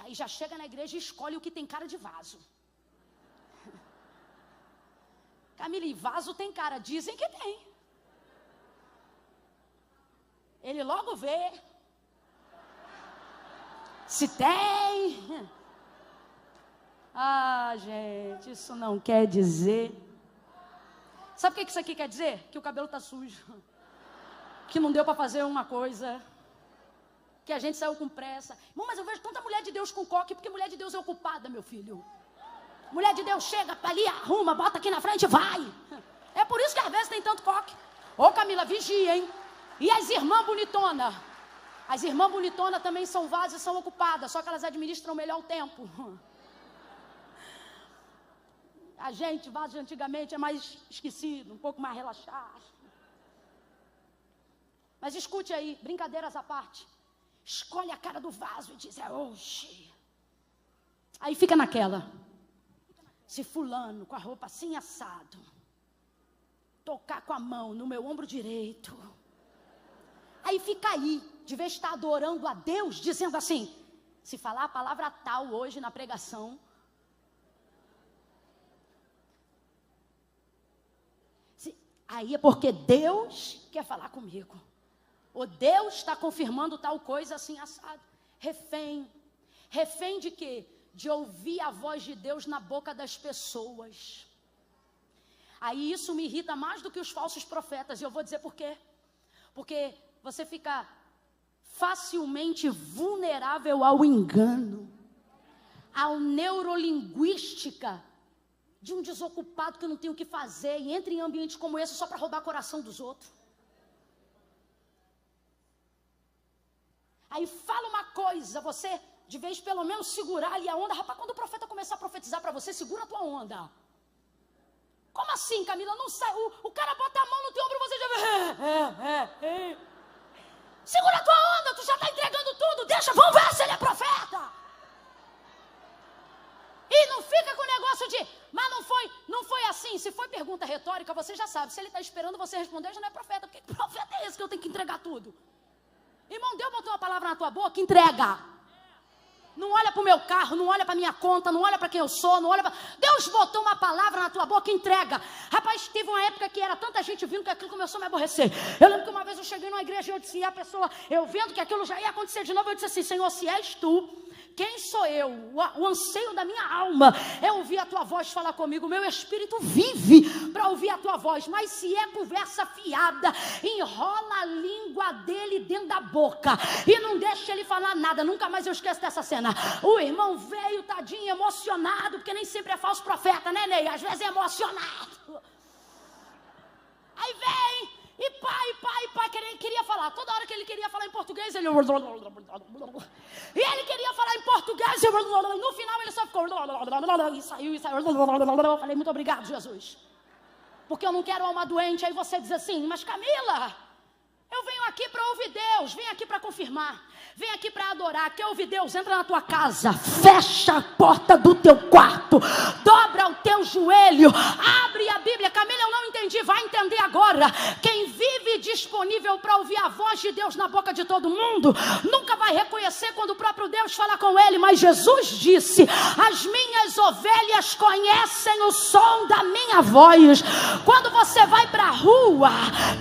Aí já chega na igreja e escolhe o que tem cara de vaso. Camille, vaso tem cara, dizem que tem. Ele logo vê se tem. Gente, isso não quer dizer. Sabe o que isso aqui quer dizer? Que o cabelo está sujo, que não deu para fazer uma coisa, que a gente saiu com pressa. Mas eu vejo tanta mulher de Deus com coque, porque mulher de Deus é ocupada, meu filho. Mulher de Deus chega para ali, arruma, bota aqui na frente e vai. É por isso que às vezes tem tanto coque. Ô Camila, vigia, hein? E as irmãs bonitonas? As irmãs bonitonas também são vasos e são ocupadas, só que elas administram melhor o tempo. A gente, vaso de antigamente, é mais esquecido, um pouco mais relaxado. Mas escute aí, brincadeiras à parte. Escolhe a cara do vaso e diz: é hoje. Aí fica naquela. Se fulano, com a roupa assim assado, tocar com a mão no meu ombro direito, aí fica aí, de vez de estar adorando a Deus, dizendo assim: se falar a palavra tal hoje na pregação, aí é porque Deus quer falar comigo. Ou Deus está confirmando tal coisa assim assado. Refém. Refém de quê? De ouvir a voz de Deus na boca das pessoas. Aí isso me irrita mais do que os falsos profetas. E eu vou dizer por quê. Porque você fica facilmente vulnerável ao engano, à neurolinguística de um desocupado que não tem o que fazer e entra em ambientes como esse só para roubar o coração dos outros. Aí fala uma coisa, você de vez pelo menos segurar ali a onda. Rapaz, quando o profeta começar a profetizar para você, segura a tua onda. Como assim, Camila? Não sai. O cara bota a mão no teu ombro e você já vê. Segura a tua onda, tu já está entregando tudo. Deixa, vamos ver se ele é profeta. E não fica com o negócio de, mas não foi assim. Se foi pergunta retórica, você já sabe. Se ele está esperando você responder, já não é profeta. Que profeta é esse que eu tenho que entregar tudo? Irmão, Deus botou uma palavra na tua boca, entrega. Não olha para o meu carro, não olha para a minha conta, não olha para quem eu sou, não olha para... Deus botou uma palavra na tua boca, entrega. Rapaz, teve uma época que era tanta gente vindo que aquilo começou a me aborrecer. Eu lembro que uma vez eu cheguei numa igreja e eu disse, e a pessoa, eu vendo que aquilo já ia acontecer de novo, eu disse assim, Senhor, se és tu, quem sou eu? O anseio da minha alma é ouvir a tua voz falar comigo. O meu espírito vive para ouvir a tua voz. Mas se é conversa fiada, enrola a língua dele dentro da boca e não deixa ele falar nada. Nunca mais eu esqueço dessa cena. O irmão veio, tadinho, emocionado, porque nem sempre é falso profeta, né, Ney? Às vezes é emocionado. Aí vem... E pai, queria falar. Toda hora que ele queria falar em português, ele... E ele queria falar em português, no final ele só ficou... E saiu. Eu falei, muito obrigado, Jesus. Porque eu não quero alma doente. Aí você diz assim, mas Camila, eu venho aqui para ouvir Deus, venho aqui para confirmar, venho aqui para adorar. Quer ouvir Deus? Entra na tua casa, fecha a porta do teu quarto, dobra o teu joelho, abre a Bíblia. Camila, eu não entendi, vai entender agora. Quem vive disponível para ouvir a voz de Deus na boca de todo mundo, nunca vai reconhecer quando o próprio Deus fala com ele. Mas Jesus disse, as minhas ovelhas conhecem o som da minha voz. Quando você vai para a rua,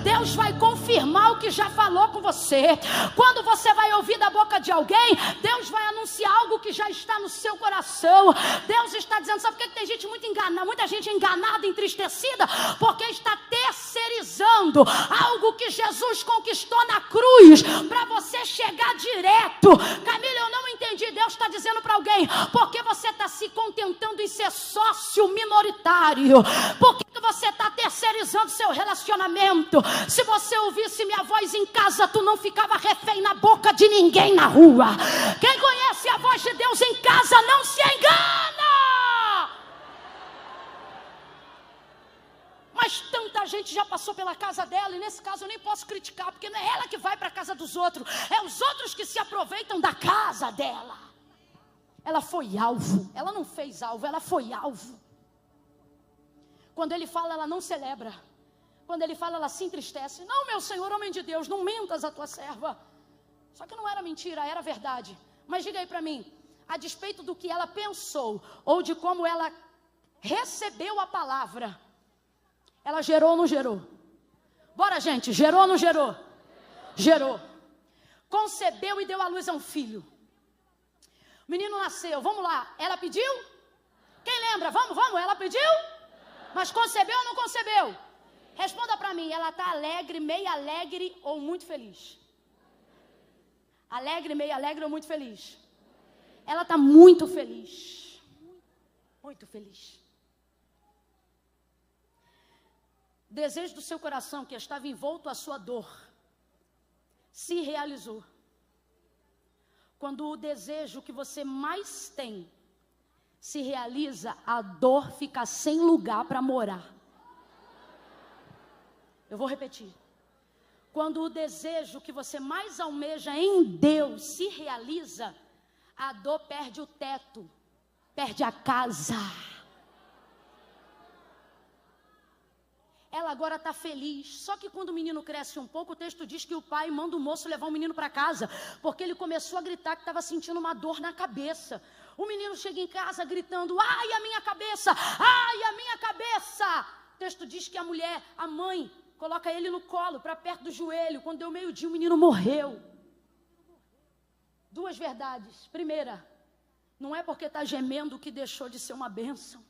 Deus vai confirmar o que já falou com você. Quando você vai ouvir da boca de alguém, Deus vai anunciar algo que já está no seu coração. Deus está dizendo, sabe por que tem gente muito enganada, muita gente enganada, entristecida? Porque está terceirizando algo que Jesus conquistou na cruz para você chegar direto. Camila, eu não entendi. Deus está dizendo para alguém, porque você está se contentando em ser sócio minoritário? Por que você está terceirizando seu relacionamento? Se você ouvisse minha voz em casa, tu não ficava refém na boca de ninguém na rua. Quem conhece a voz de Deus em casa não se engana. Mas tanta gente já passou pela casa dela, e nesse caso eu nem posso criticar, porque não é ela que vai para a casa dos outros, é os outros que se aproveitam da casa dela. Ela foi alvo, ela não fez alvo, ela foi alvo. Quando ele fala, ela não celebra. Quando ele fala, ela se entristece. Não, meu Senhor, homem de Deus, não mentas a tua serva. Só que não era mentira, era verdade. Mas diga aí para mim, a despeito do que ela pensou, ou de como ela recebeu a palavra, ela gerou ou não gerou? Bora, gente, gerou ou não gerou? Gerou. Concebeu e deu à luz a um filho. O menino nasceu, vamos lá. Ela pediu? Quem lembra? Vamos, ela pediu? Mas concebeu ou não concebeu? Responda para mim, ela está alegre, meio alegre ou muito feliz? Alegre, meio alegre ou muito feliz? Ela está muito feliz. Muito feliz. Desejo do seu coração, que estava envolto à sua dor, se realizou. Quando o desejo que você mais tem se realiza, a dor fica sem lugar para morar. Eu vou repetir. Quando o desejo que você mais almeja em Deus se realiza, a dor perde o teto, perde a casa. Ela agora está feliz. Só que quando o menino cresce um pouco, o texto diz que o pai manda o moço levar o menino para casa, porque ele começou a gritar que estava sentindo uma dor na cabeça. O menino chega em casa gritando, ai a minha cabeça, ai a minha cabeça. O texto diz que a mulher, a mãe, coloca ele no colo, para perto do joelho. Quando deu meio-dia, o menino morreu. Duas verdades. Primeira, não é porque está gemendo que deixou de ser uma bênção.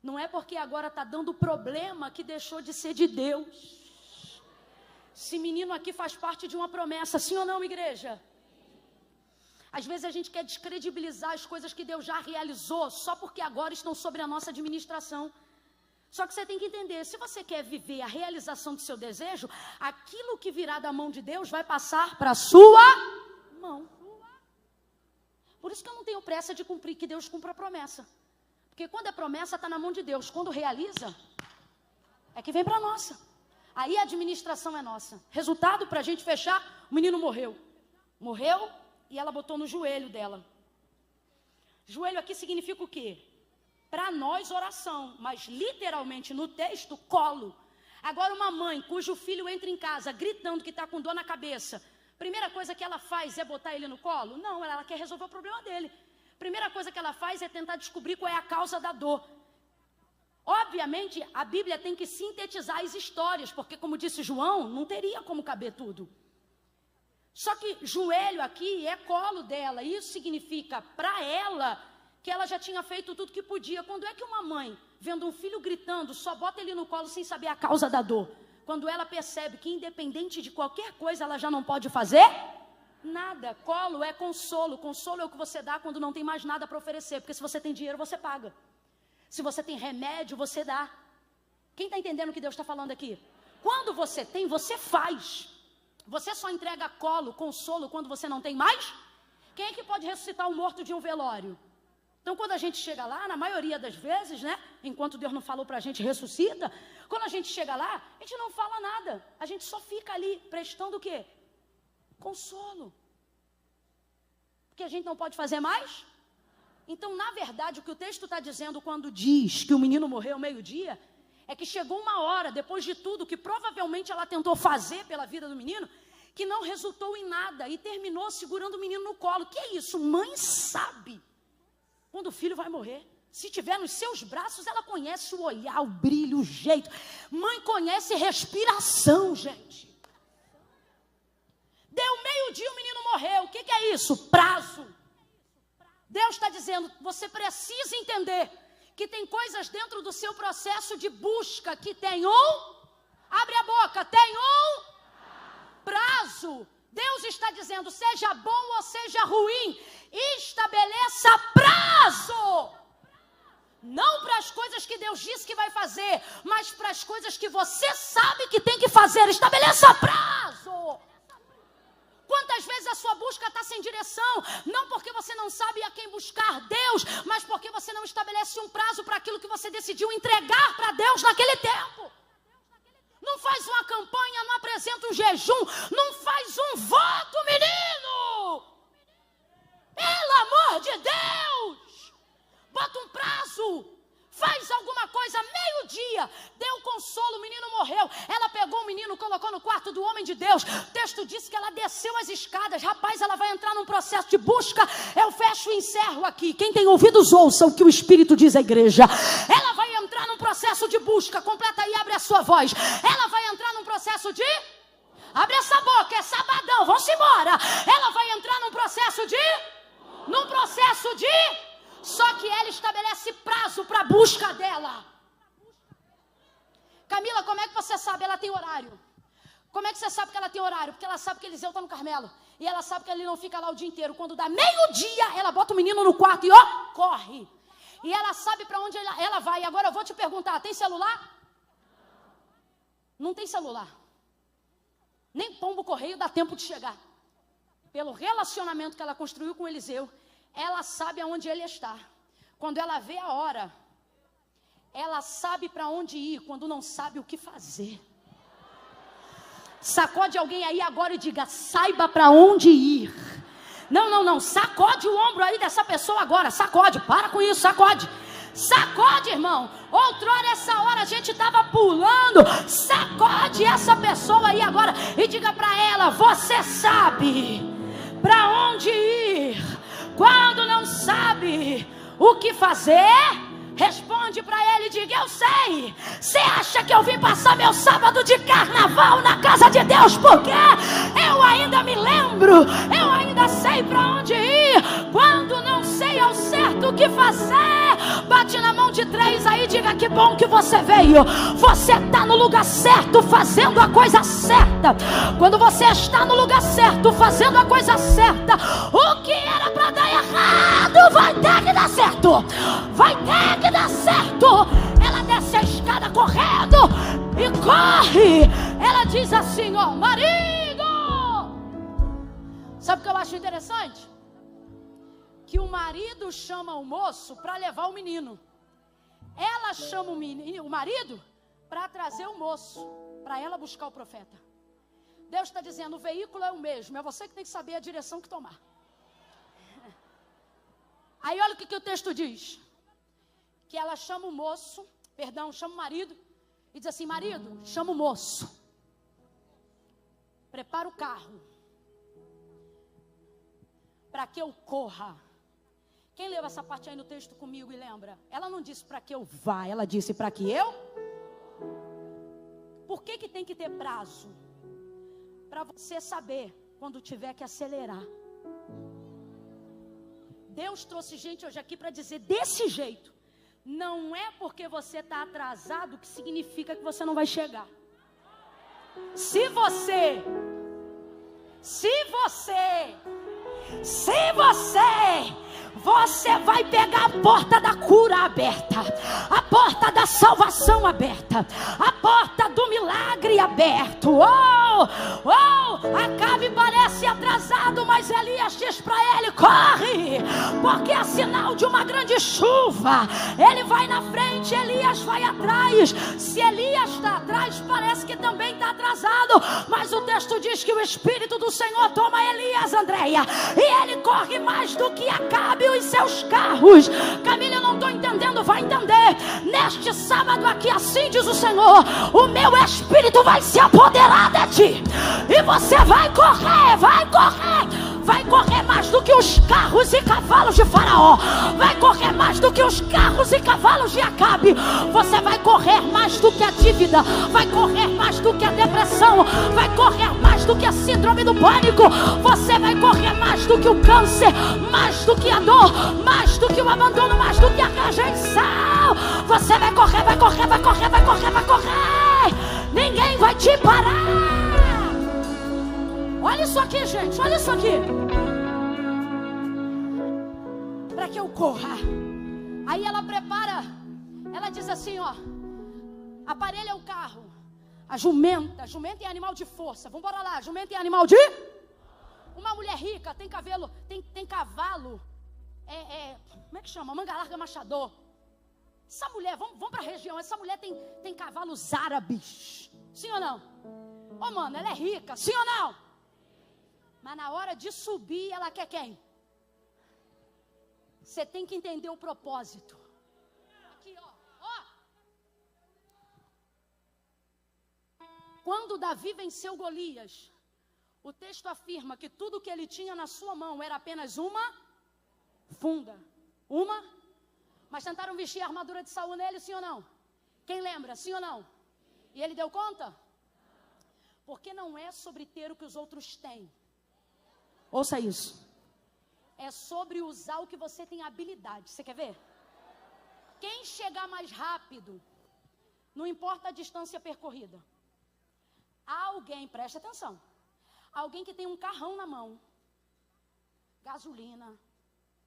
Não é porque agora está dando problema que deixou de ser de Deus. Esse menino aqui faz parte de uma promessa, sim ou não, igreja? Às vezes a gente quer descredibilizar as coisas que Deus já realizou só porque agora estão sobre a nossa administração. Só que você tem que entender, se você quer viver a realização do seu desejo, aquilo que virá da mão de Deus vai passar para a sua mão. Por isso que eu não tenho pressa de cumprir, que Deus cumpra a promessa. Porque quando é promessa, está na mão de Deus. Quando realiza, é que vem para a nossa. Aí a administração é nossa. Resultado, para a gente fechar, o menino morreu. Morreu e ela botou no joelho dela. Joelho aqui significa o quê? Para nós, oração. Mas literalmente no texto, colo. Agora uma mãe cujo filho entra em casa gritando que está com dor na cabeça. Primeira coisa que ela faz é botar ele no colo? Não, ela quer resolver o problema dele. Primeira coisa que ela faz é tentar descobrir qual é a causa da dor. Obviamente, a Bíblia tem que sintetizar as histórias, porque como disse João, não teria como caber tudo. Só que joelho aqui é colo dela, isso significa para ela que ela já tinha feito tudo que podia. Quando é que uma mãe, vendo um filho gritando, só bota ele no colo sem saber a causa da dor? Quando ela percebe que independente de qualquer coisa ela já não pode fazer nada. Colo é consolo. Consolo é o que você dá quando não tem mais nada para oferecer. Porque se você tem dinheiro, você paga. Se você tem remédio, você dá. Quem está entendendo o que Deus está falando aqui? Quando você tem, você faz. Você só entrega colo, consolo, quando você não tem mais? Quem é que pode ressuscitar o morto de um velório? Então, quando a gente chega lá, na maioria das vezes, né? Enquanto Deus não falou para a gente, ressuscita. Quando a gente chega lá, a gente não fala nada. A gente só fica ali, prestando o quê? Consolo. Porque a gente não pode fazer mais? Então, na verdade, o que o texto está dizendo quando diz que o menino morreu meio-dia, é que chegou uma hora, depois de tudo, que provavelmente ela tentou fazer pela vida do menino, que não resultou em nada e terminou segurando o menino no colo. Que é isso? Mãe sabe quando o filho vai morrer. Se tiver nos seus braços, ela conhece o olhar, o brilho, o jeito. Mãe conhece respiração, gente. Deu meio-dia, o menino morreu. O que é isso? Prazo. Deus está dizendo, você precisa entender que tem coisas dentro do seu processo de busca que tem abre a boca, tem prazo. Deus está dizendo, seja bom ou seja ruim, estabeleça prazo. Não para as coisas que Deus disse que vai fazer, mas para as coisas que você sabe que tem que fazer. Estabeleça prazo. Quantas vezes a sua busca está sem direção? Não porque você não sabe a quem buscar Deus, mas porque você não estabelece um prazo para aquilo que você decidiu entregar para Deus naquele tempo. Não faz uma campanha, não apresenta um jejum, não faz um voto, menino! Pelo amor de Deus! Bota um prazo! Faz alguma coisa, meio-dia, deu consolo, o menino morreu. Ela pegou o menino, colocou no quarto do homem de Deus. O texto diz que ela desceu as escadas. Rapaz, ela vai entrar num processo de busca. Eu fecho e encerro aqui. Quem tem ouvidos, ouça o que o Espírito diz à igreja. Ela vai entrar num processo de busca. Completa aí, abre a sua voz. Ela vai entrar num processo de... Abre essa boca, é sabadão, vamos embora. Ela vai entrar num processo de... Só que ela estabelece prazo para a busca dela. Camila, como é que você sabe? Ela tem horário. Como é que você sabe que ela tem horário? Porque ela sabe que Eliseu está no Carmelo. E ela sabe que ele não fica lá o dia inteiro. Quando dá meio-dia, ela bota o menino no quarto e corre. E ela sabe para onde ela vai. E agora eu vou te perguntar, tem celular? Não tem celular. Nem pombo correio dá tempo de chegar. Pelo relacionamento que ela construiu com Eliseu, ela sabe aonde ele está. Quando ela vê a hora, ela sabe para onde ir, quando não sabe o que fazer. Sacode alguém aí agora e diga, saiba para onde ir. Não, sacode o ombro aí dessa pessoa agora, sacode, para com isso, sacode. Sacode, irmão. Outrora, essa hora a gente estava pulando. Sacode essa pessoa aí agora e diga para ela, você sabe para onde ir. Quando não sabe o que fazer, responde para ele e diga, eu sei. Você acha que eu vim passar meu sábado de carnaval na casa de Deus? Porque eu ainda me lembro, eu ainda sei para onde ir. Quando não sei ao certo o que fazer, Bate na mão de 3 aí, diga: que bom que você veio. Você está no lugar certo, fazendo a coisa certa. Quando você está no lugar certo, fazendo a coisa certa, o que era para dar errado vai ter que dar certo. Vai ter que dar certo. Ela desce a escada correndo e corre. Ela diz assim: ó, marido. Sabe o que eu acho interessante? Que o marido chama o moço para levar o menino. Ela chama o marido para trazer o moço, para ela buscar o profeta. Deus está dizendo: o veículo é o mesmo, é você que tem que saber a direção que tomar. Aí olha o que o texto diz. Que ela chama o moço, chama o marido, e diz assim: marido, chama o moço. Prepara o carro, para que eu corra. Quem leu essa parte aí no texto comigo e lembra? Ela não disse para que eu vá, ela disse para que eu. Por que tem que ter prazo? Para você saber quando tiver que acelerar. Deus trouxe gente hoje aqui para dizer desse jeito: não é porque você está atrasado que significa que você não vai chegar. Se você vai pegar a porta da cura aberta, a porta da salvação aberta, a porta do milagre aberto. Acabe parece atrasado, mas Elias diz para ele: corre, porque é sinal de uma grande chuva. Ele vai na frente, Elias vai atrás. Se Elias está atrás, parece que também está atrasado, mas o texto diz que o Espírito do Senhor toma Elias, Andréia, e ele corre mais do que Acabe e os seus carros. Camila, eu não estou entendendo, vai entender. Neste sábado aqui, assim diz o Senhor: o meu Espírito vai se apoderar de ti, e você vai correr, vai correr mais do que os carros e cavalos de Faraó, vai correr mais do que os carros e cavalos de Acabe. Você vai correr mais do que a dívida, vai correr mais do que a depressão, vai correr mais do que a síndrome do pânico. Você vai correr mais do que o câncer, mais do que a dor, mais do que o abandono, mais do que a rejeição. Você vai correr, vai correr, vai correr, vai correr, vai correr. Ninguém vai te parar. Olha isso aqui, gente, olha isso aqui. Para que eu corra. Aí ela prepara, ela diz assim, ó: aparelha o carro. A jumenta é animal de força. Vamos embora lá, jumenta é animal de... Uma mulher rica tem cavalo, tem cavalo, como é que chama? Manga larga machador. Essa mulher, vamos para a região, essa mulher tem cavalos árabes. Sim ou não? Ô mano, ela é rica, sim ou não? Mas na hora de subir, ela quer quem? Você tem que entender o propósito. Aqui, ó. Quando Davi venceu Golias, o texto afirma que tudo que ele tinha na sua mão era apenas uma funda. Mas tentaram vestir a armadura de Saul nele, sim ou não? Quem lembra, sim ou não? E ele deu conta? Porque não é sobre ter o que os outros têm. Ouça isso. É sobre usar o que você tem habilidade. Você quer ver? Quem chegar mais rápido, não importa a distância percorrida. Alguém, preste atenção, alguém que tem um carrão na mão, gasolina,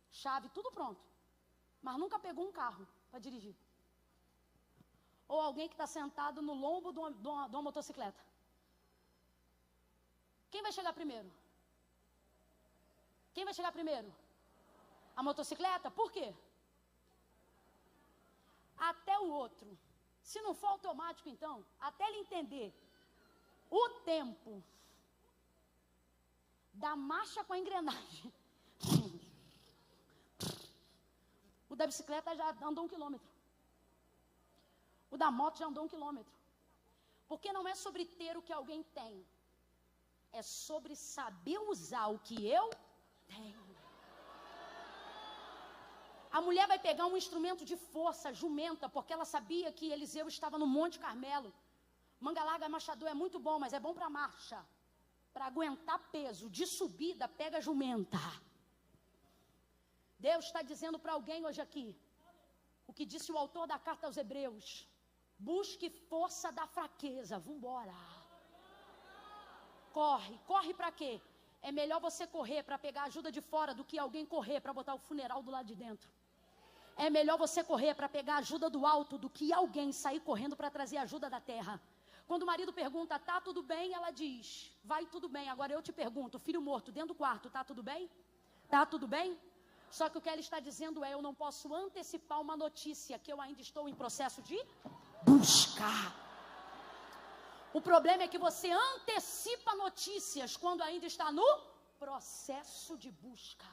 chave, tudo pronto, mas nunca pegou um carro para dirigir. Ou alguém que está sentado no lombo de uma motocicleta. Quem vai chegar primeiro? Quem vai chegar primeiro? A motocicleta? Por quê? Até o outro. Se não for automático, então, até ele entender o tempo da marcha com a engrenagem. O da bicicleta já andou 1 quilômetro. O da moto já andou 1 quilômetro. Porque não é sobre ter o que alguém tem. É sobre saber usar o que eu tenho. A mulher vai pegar um instrumento de força, jumenta, porque ela sabia que Eliseu estava no Monte Carmelo. Manga larga machador é muito bom, mas é bom para marcha. Para aguentar peso, de subida, pega jumenta. Deus está dizendo para alguém hoje aqui: o que disse o autor da carta aos Hebreus: busque força da fraqueza. Vambora. Corre para quê? É melhor você correr para pegar ajuda de fora do que alguém correr para botar o funeral do lado de dentro. É melhor você correr para pegar ajuda do alto do que alguém sair correndo para trazer ajuda da terra. Quando o marido pergunta, tá tudo bem? Ela diz, vai tudo bem. Agora eu te pergunto, filho morto dentro do quarto, tá tudo bem? Tá tudo bem? Só que o que ela está dizendo é, eu não posso antecipar uma notícia que eu ainda estou em processo de buscar. O problema é que você antecipa notícias quando ainda está no processo de busca.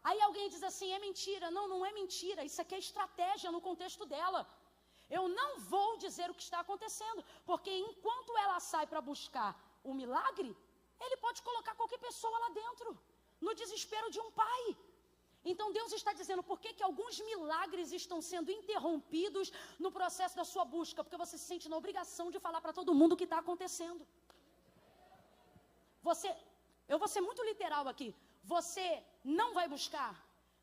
Aí alguém diz assim, é mentira. Não, não é mentira. Isso aqui é estratégia no contexto dela. Eu não vou dizer o que está acontecendo, porque enquanto ela sai para buscar o milagre, ele pode colocar qualquer pessoa lá dentro, no desespero de um pai. Então Deus está dizendo, por que alguns milagres estão sendo interrompidos no processo da sua busca? Porque você se sente na obrigação de falar para todo mundo o que está acontecendo. Eu vou ser muito literal aqui, você não vai buscar,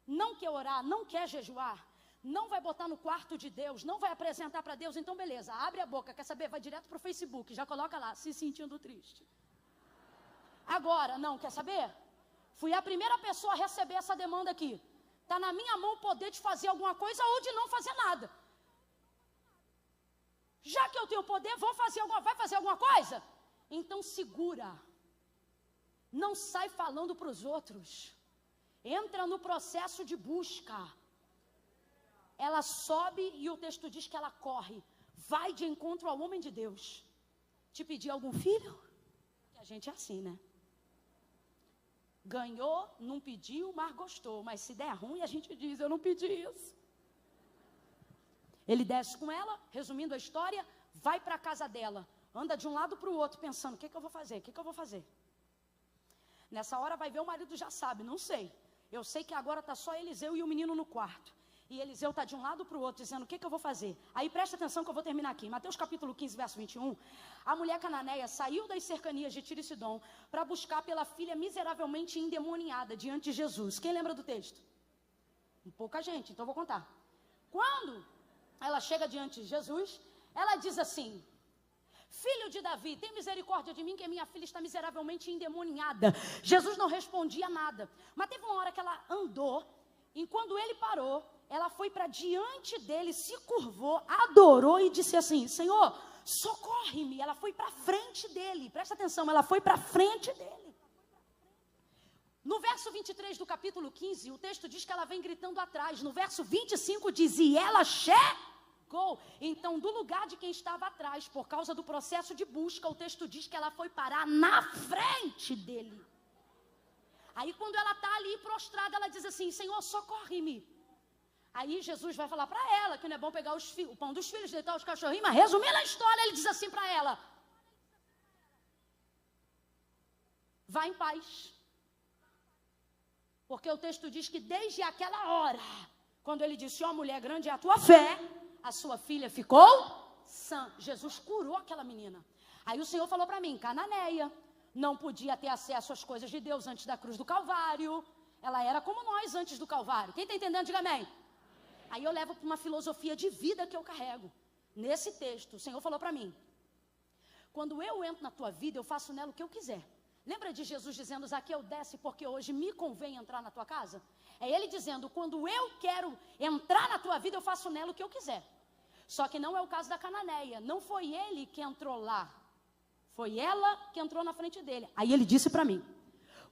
não quer orar, não quer jejuar, não vai botar no quarto de Deus, não vai apresentar para Deus, então beleza, abre a boca, quer saber? Vai direto para o Facebook, já coloca lá, se sentindo triste. Agora, não, quer saber? Fui a primeira pessoa a receber essa demanda aqui. Está na minha mão o poder de fazer alguma coisa ou de não fazer nada. Já que eu tenho poder, vai fazer alguma coisa? Então segura. Não sai falando para os outros. Entra no processo de busca. Ela sobe e o texto diz que ela corre. Vai de encontro ao homem de Deus. Te pedir algum filho? Que a gente é assim, né? Ganhou, não pediu, mas gostou. Mas se der ruim, a gente diz, eu não pedi isso. Ele desce com ela, resumindo a história, vai para a casa dela. Anda de um lado para o outro, pensando, o que eu vou fazer? O que eu vou fazer? Nessa hora vai ver, o marido já sabe, não sei. Eu sei que agora está só Eliseu e o menino no quarto. E Eliseu está de um lado para o outro, dizendo, o que eu vou fazer? Aí presta atenção que eu vou terminar aqui. Mateus capítulo 15, verso 21. A mulher cananeia saiu das cercanias de Tiro e Sidom para buscar pela filha miseravelmente endemoniada diante de Jesus. Quem lembra do texto? Pouca gente, então vou contar. Quando ela chega diante de Jesus, ela diz assim, filho de Davi, tem misericórdia de mim que minha filha está miseravelmente endemoniada. Jesus não respondia nada. Mas teve uma hora que ela andou, e quando ele parou, ela foi para diante dele, se curvou, adorou e disse assim, Senhor, socorre-me. Ela foi para frente dele, presta atenção, ela foi para frente dele. No verso 23 do capítulo 15, o texto diz que ela vem gritando atrás. No verso 25 diz, e ela chegou. Então, do lugar de quem estava atrás, por causa do processo de busca, o texto diz que ela foi parar na frente dele. Aí quando ela está ali prostrada, ela diz assim, Senhor, socorre-me. Aí Jesus vai falar para ela que não é bom pegar o pão dos filhos, deitar os cachorrinhos, mas resumindo a história, ele diz assim para ela, vá em paz. Porque o texto diz que desde aquela hora, quando ele disse, ó mulher, grande é a tua fé, a sua filha ficou sã. Jesus curou aquela menina. Aí o Senhor falou para mim, cananeia, não podia ter acesso às coisas de Deus antes da cruz do Calvário. Ela era como nós antes do Calvário. Quem está entendendo, diga amém. Aí eu levo para uma filosofia de vida que eu carrego. Nesse texto, o Senhor falou para mim, quando eu entro na tua vida, eu faço nela o que eu quiser. Lembra de Jesus dizendo, Zaqueu, desce porque hoje me convém entrar na tua casa? É ele dizendo, quando eu quero entrar na tua vida, eu faço nela o que eu quiser. Só que não é o caso da cananeia. Não foi ele que entrou lá. Foi ela que entrou na frente dele. Aí ele disse para mim,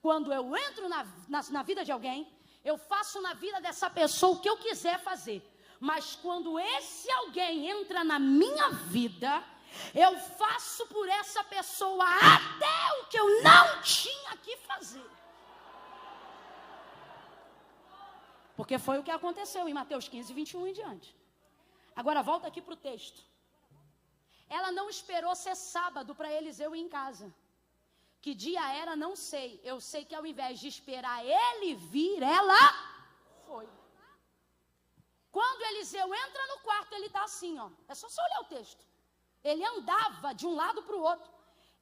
quando eu entro na vida de alguém, eu faço na vida dessa pessoa o que eu quiser fazer. Mas quando esse alguém entra na minha vida, eu faço por essa pessoa até o que eu não tinha que fazer. Porque foi o que aconteceu em Mateus 15, 21 em diante. Agora volta aqui para o texto. Ela não esperou ser sábado para Eliseu ir em casa. Que dia era, não sei. Eu sei que ao invés de esperar ele vir, ela foi. Quando Eliseu entra no quarto, ele está assim, ó. É só você olhar o texto. Ele andava de um lado para o outro.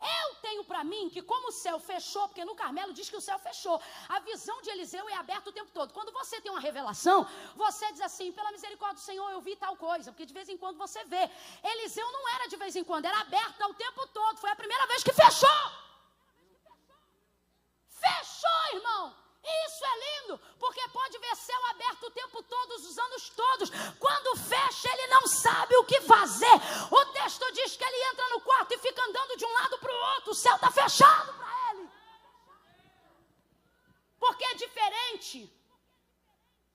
Eu tenho para mim que como o céu fechou, porque no Carmelo diz que o céu fechou, a visão de Eliseu é aberta o tempo todo. Quando você tem uma revelação, você diz assim, pela misericórdia do Senhor eu vi tal coisa, porque de vez em quando você vê. Eliseu não era de vez em quando, era aberta o tempo todo, foi a primeira vez que fechou. Fechou, irmão. Isso é lindo, porque pode ver céu aberto o tempo todo, os anos todos. Quando fecha, ele não sabe o que fazer. O texto diz que ele entra no quarto e fica andando de um lado para o outro. O céu está fechado para ele. Porque é diferente.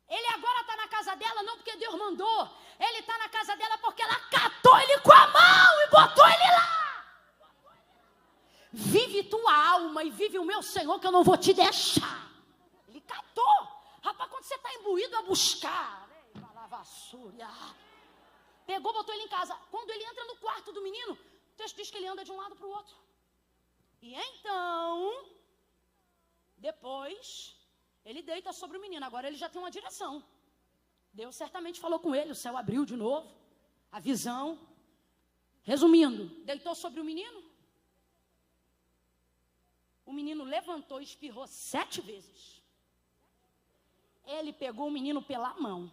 Ele agora está na casa dela, não porque Deus mandou. Ele está na casa dela porque ela catou ele com a mão e botou ele lá. Vive tua alma e vive o meu Senhor, que eu não vou te deixar. Ele catou. Rapaz, quando você está imbuído a buscar, pegou, botou ele em casa. Quando ele entra no quarto do menino, o texto diz que ele anda de um lado para o outro. E então, depois, ele deita sobre o menino. Agora ele já tem uma direção. Deus certamente falou com ele, o céu abriu de novo, a visão. Resumindo, deitou sobre o menino. O menino levantou e espirrou 7 vezes. Ele pegou o menino pela mão.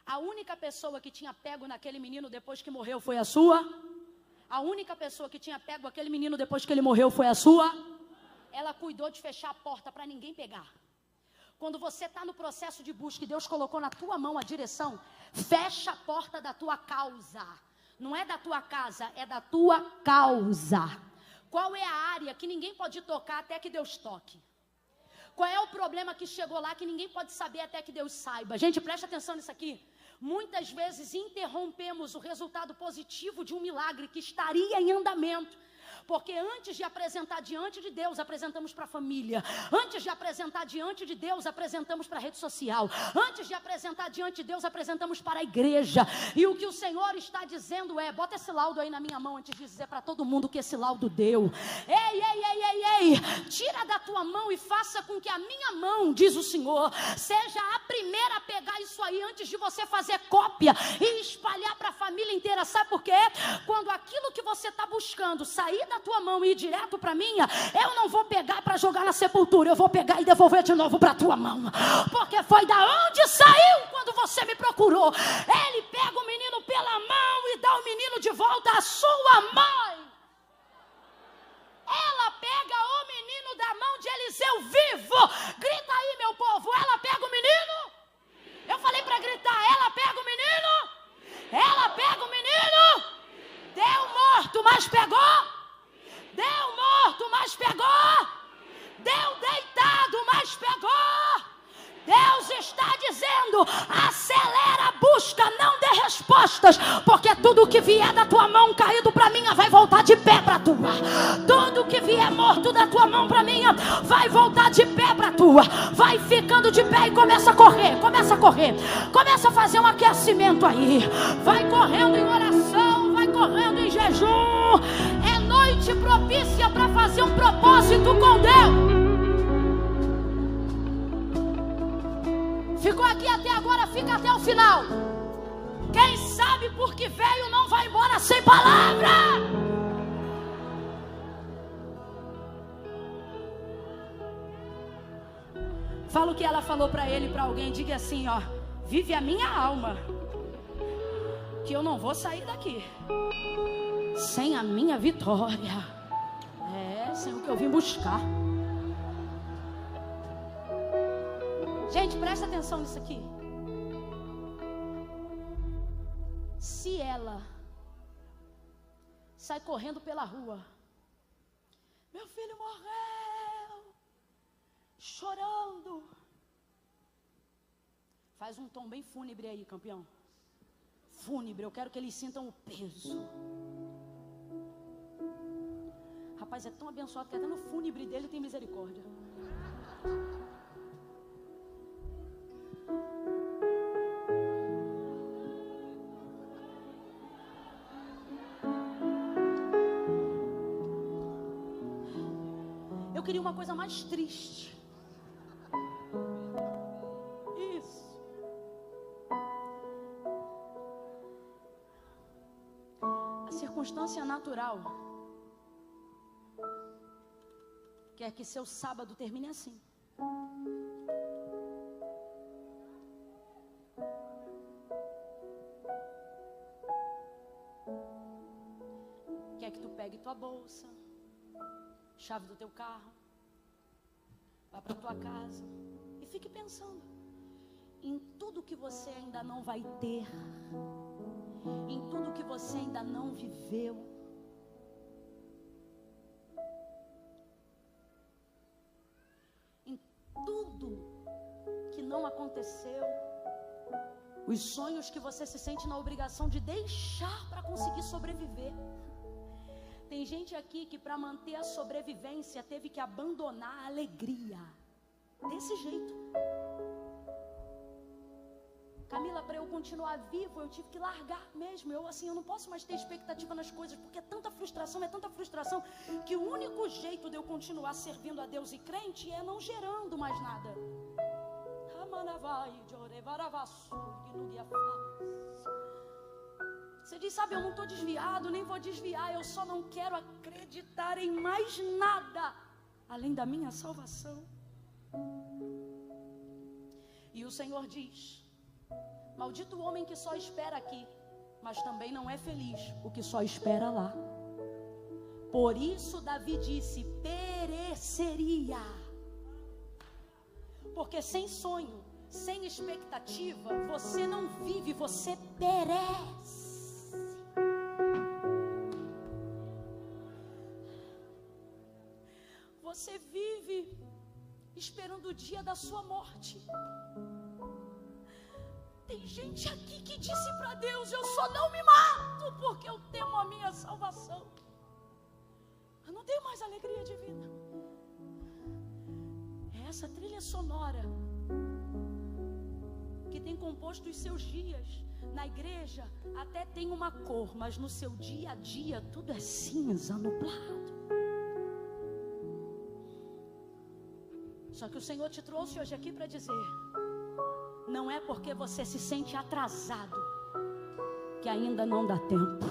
A única pessoa que tinha pego naquele menino depois que morreu foi a sua. A única pessoa que tinha pego aquele menino depois que ele morreu foi a sua. Ela cuidou de fechar a porta para ninguém pegar. Quando você está no processo de busca e Deus colocou na tua mão a direção, fecha a porta da tua causa. Não é da tua casa, é da tua causa. Qual é a área que ninguém pode tocar até que Deus toque? Qual é o problema que chegou lá que ninguém pode saber até que Deus saiba? Gente, preste atenção nisso aqui. Muitas vezes interrompemos o resultado positivo de um milagre que estaria em andamento. Porque antes de apresentar diante de Deus, apresentamos para a família. Antes de apresentar diante de Deus, apresentamos para a rede social. Antes de apresentar diante de Deus, apresentamos para a igreja. E o que o Senhor está dizendo é, bota esse laudo aí na minha mão antes de dizer para todo mundo que esse laudo deu. Ei, tira da tua mão e faça com que a minha mão, diz o Senhor, seja a primeira a pegar isso aí antes de você fazer cópia e espalhar para a família inteira. Sabe por quê? Quando aquilo que você está buscando sair da tua mão e ir direto para minha, eu não vou pegar para jogar na sepultura, eu vou pegar e devolver de novo para tua mão, porque foi da onde saiu quando você me procurou. Ele pega o menino pela mão e dá o menino de volta à sua mãe. Ela pega o menino da mão de Eliseu vivo. Grita aí, meu povo, ela pega o menino. Eu falei para gritar, ela pega o menino. Ela pega o menino. Deu morto, mas pegou. Deu morto, mas pegou. Deu deitado, mas pegou. Deus está dizendo, acelera a busca, não dê respostas, porque tudo que vier da tua mão caído para mim vai voltar de pé para tua. Tudo que vier morto da tua mão para mim vai voltar de pé para tua. Vai ficando de pé e começa a correr, começa a fazer um aquecimento aí. Vai correndo em oração, vai correndo em jejum. É noite propícia para fazer um propósito com Deus. Ficou aqui até agora, fica até o final. Quem sabe por que veio não vai embora sem palavra. Fala o que ela falou para ele, para alguém. Diga assim, ó: vive a minha alma, que eu não vou sair daqui sem a minha vitória. Sem o que eu vim buscar. Gente, presta atenção nisso aqui. Se ela sai correndo pela rua, meu filho morreu, chorando, faz um tom bem fúnebre aí, campeão. Fúnebre, eu quero que eles sintam o peso. Rapaz, é tão abençoado que até no fúnebre dele tem misericórdia. Eu queria uma coisa mais triste. Isso. circunstância natural quer que seu sábado termine assim. Quer que tu pegue tua bolsa, chave do teu carro, vá para tua casa e fique pensando em tudo que você ainda não vai ter, em tudo que você ainda não viveu. Em tudo que não aconteceu, os sonhos que você se sente na obrigação de deixar para conseguir sobreviver. Tem gente aqui que para manter a sobrevivência teve que abandonar a alegria. Desse jeito. Camila, para eu continuar vivo, eu tive que largar mesmo. Eu não posso mais ter expectativa nas coisas, porque é tanta frustração, que o único jeito de eu continuar servindo a Deus e crente é não gerando mais nada. Você diz, sabe, eu não estou desviado, nem vou desviar, eu só não quero acreditar em mais nada além da minha salvação. E o Senhor diz: maldito o homem que só espera aqui, mas também não é feliz o que só espera lá. Por isso Davi disse: pereceria. Porque sem sonho, sem expectativa, você não vive, você perece. Você vive esperando o dia da sua morte. Tem gente aqui que disse para Deus: eu só não me mato porque eu temo a minha salvação. Eu não tenho mais alegria divina. É essa trilha sonora que tem composto os seus dias. Na igreja até tem uma cor, mas no seu dia a dia tudo é cinza, nublado. Só que o Senhor te trouxe hoje aqui para dizer: não é porque você se sente atrasado que ainda não dá tempo.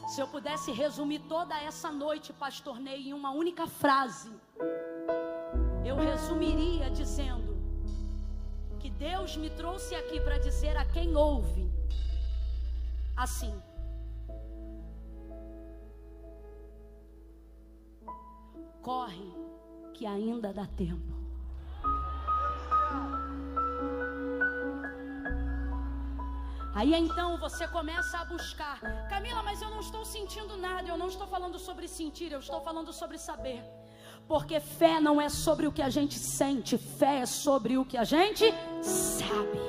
Se eu pudesse resumir toda essa noite, pastor Ney, em uma única frase, eu resumiria dizendo que Deus me trouxe aqui para dizer a quem ouve assim: corre, que ainda dá tempo. Aí então você começa a buscar: Camila, mas eu não estou sentindo nada. Eu não estou falando sobre sentir, eu estou falando sobre saber. Porque fé não é sobre o que a gente sente, fé é sobre o que a gente sabe.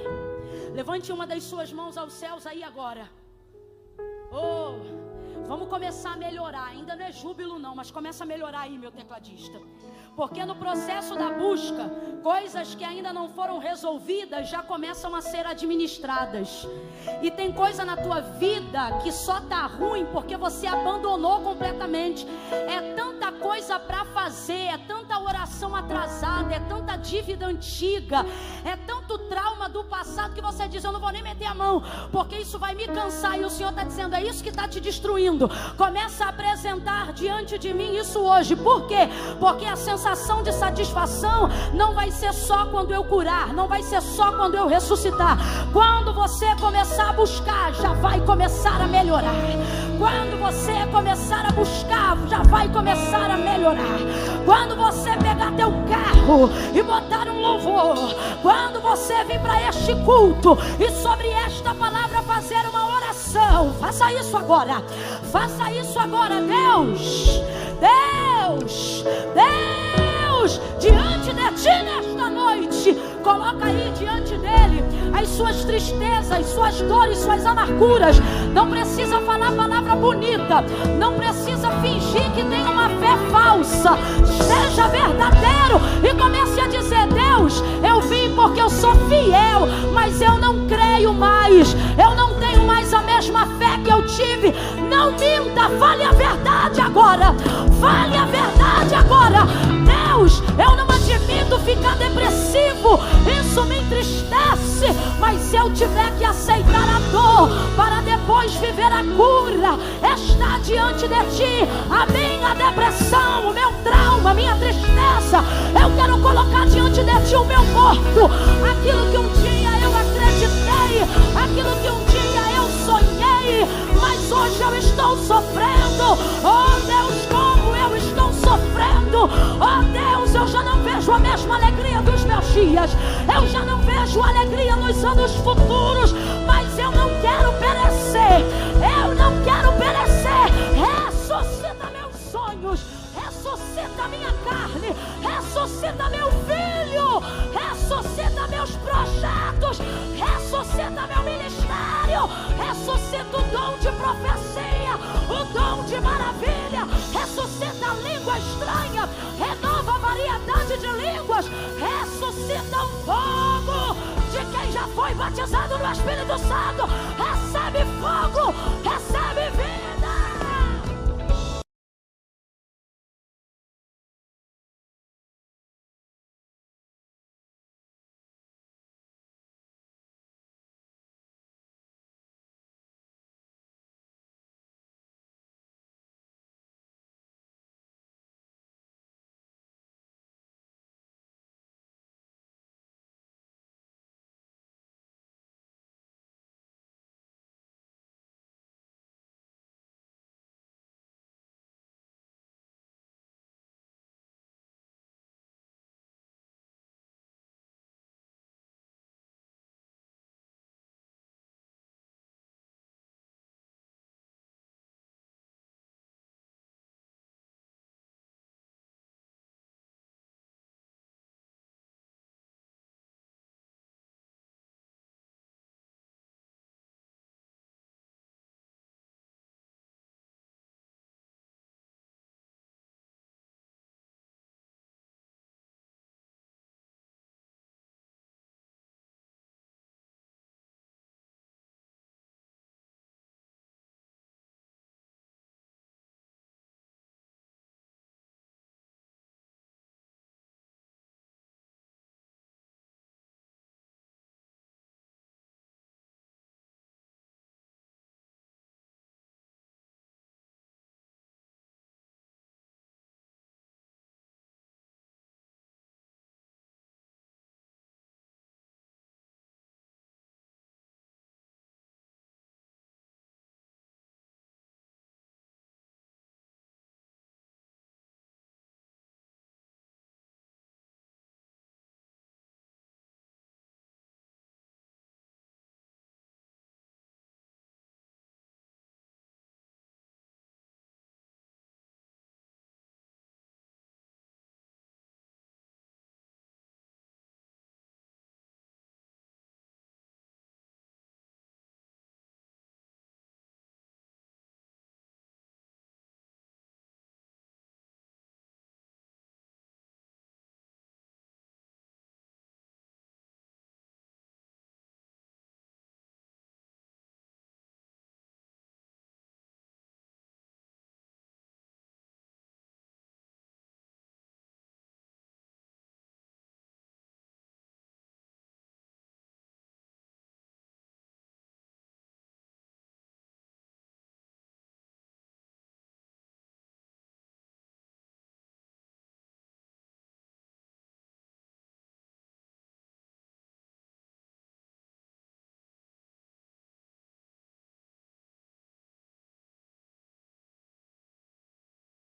Levante uma das suas mãos aos céus aí agora. Vamos começar a melhorar. Ainda não é júbilo não, mas começa a melhorar aí, meu tecladista. Porque no processo da busca, coisas que ainda não foram resolvidas já começam a ser administradas. E tem coisa na tua vida que só tá ruim porque você abandonou completamente. É tanta coisa para fazer, é tanta oração atrasada, é tanta dívida antiga, é tanto trauma do passado que você diz: eu não vou nem meter a mão, porque isso vai me cansar. E o Senhor está dizendo: é isso que está te destruindo. Começa a apresentar diante de mim isso hoje. Por quê? Porque a sensação de satisfação não vai ser só quando eu curar, não vai ser só quando eu ressuscitar. Quando você começar a buscar, já vai começar a melhorar. Quando você começar a buscar, já vai começar a melhorar. Quando você pegar teu carro e botar um louvor, quando você vir para este culto e sobre esta palavra fazer uma oração, faça isso agora. Faça isso agora. Deus, diante de ti nesta noite, coloca aí diante dele as suas tristezas, suas dores, suas amarguras. Não precisa falar palavra bonita, não precisa fingir que tem uma fé falsa. Seja verdadeiro e comece a dizer: Deus, eu vim porque eu sou fiel, mas eu não creio mais, eu não tenho mais a mesma fé que eu tive. Não minta, fale a verdade agora. Fale a verdade agora. Deus, eu não admito ficar depressivo, isso me entristece, mas se eu tiver que aceitar a dor para depois viver a cura, está diante de ti a minha depressão, o meu trauma, a minha tristeza. Eu quero colocar diante de ti o meu morto, aquilo que um dia eu acreditei, aquilo que um dia eu sonhei, mas hoje eu estou sofrendo. Oh Deus, como eu estou sofrendo. Oh Deus, eu já não vejo a mesma alegria dos meus dias, eu já não vejo alegria nos anos futuros, mas eu não quero perecer, eu não quero perecer. Ressuscita meus sonhos, ressuscita minha carne, ressuscita meu filho, ressuscita meus projetos, ressuscita meu ministério, ressuscita o dom de profecia, o dom de maravilha, ressuscita a língua estranha, renova a variedade de línguas, ressuscita o fogo de quem já foi batizado no Espírito Santo. Recebe fogo, recebe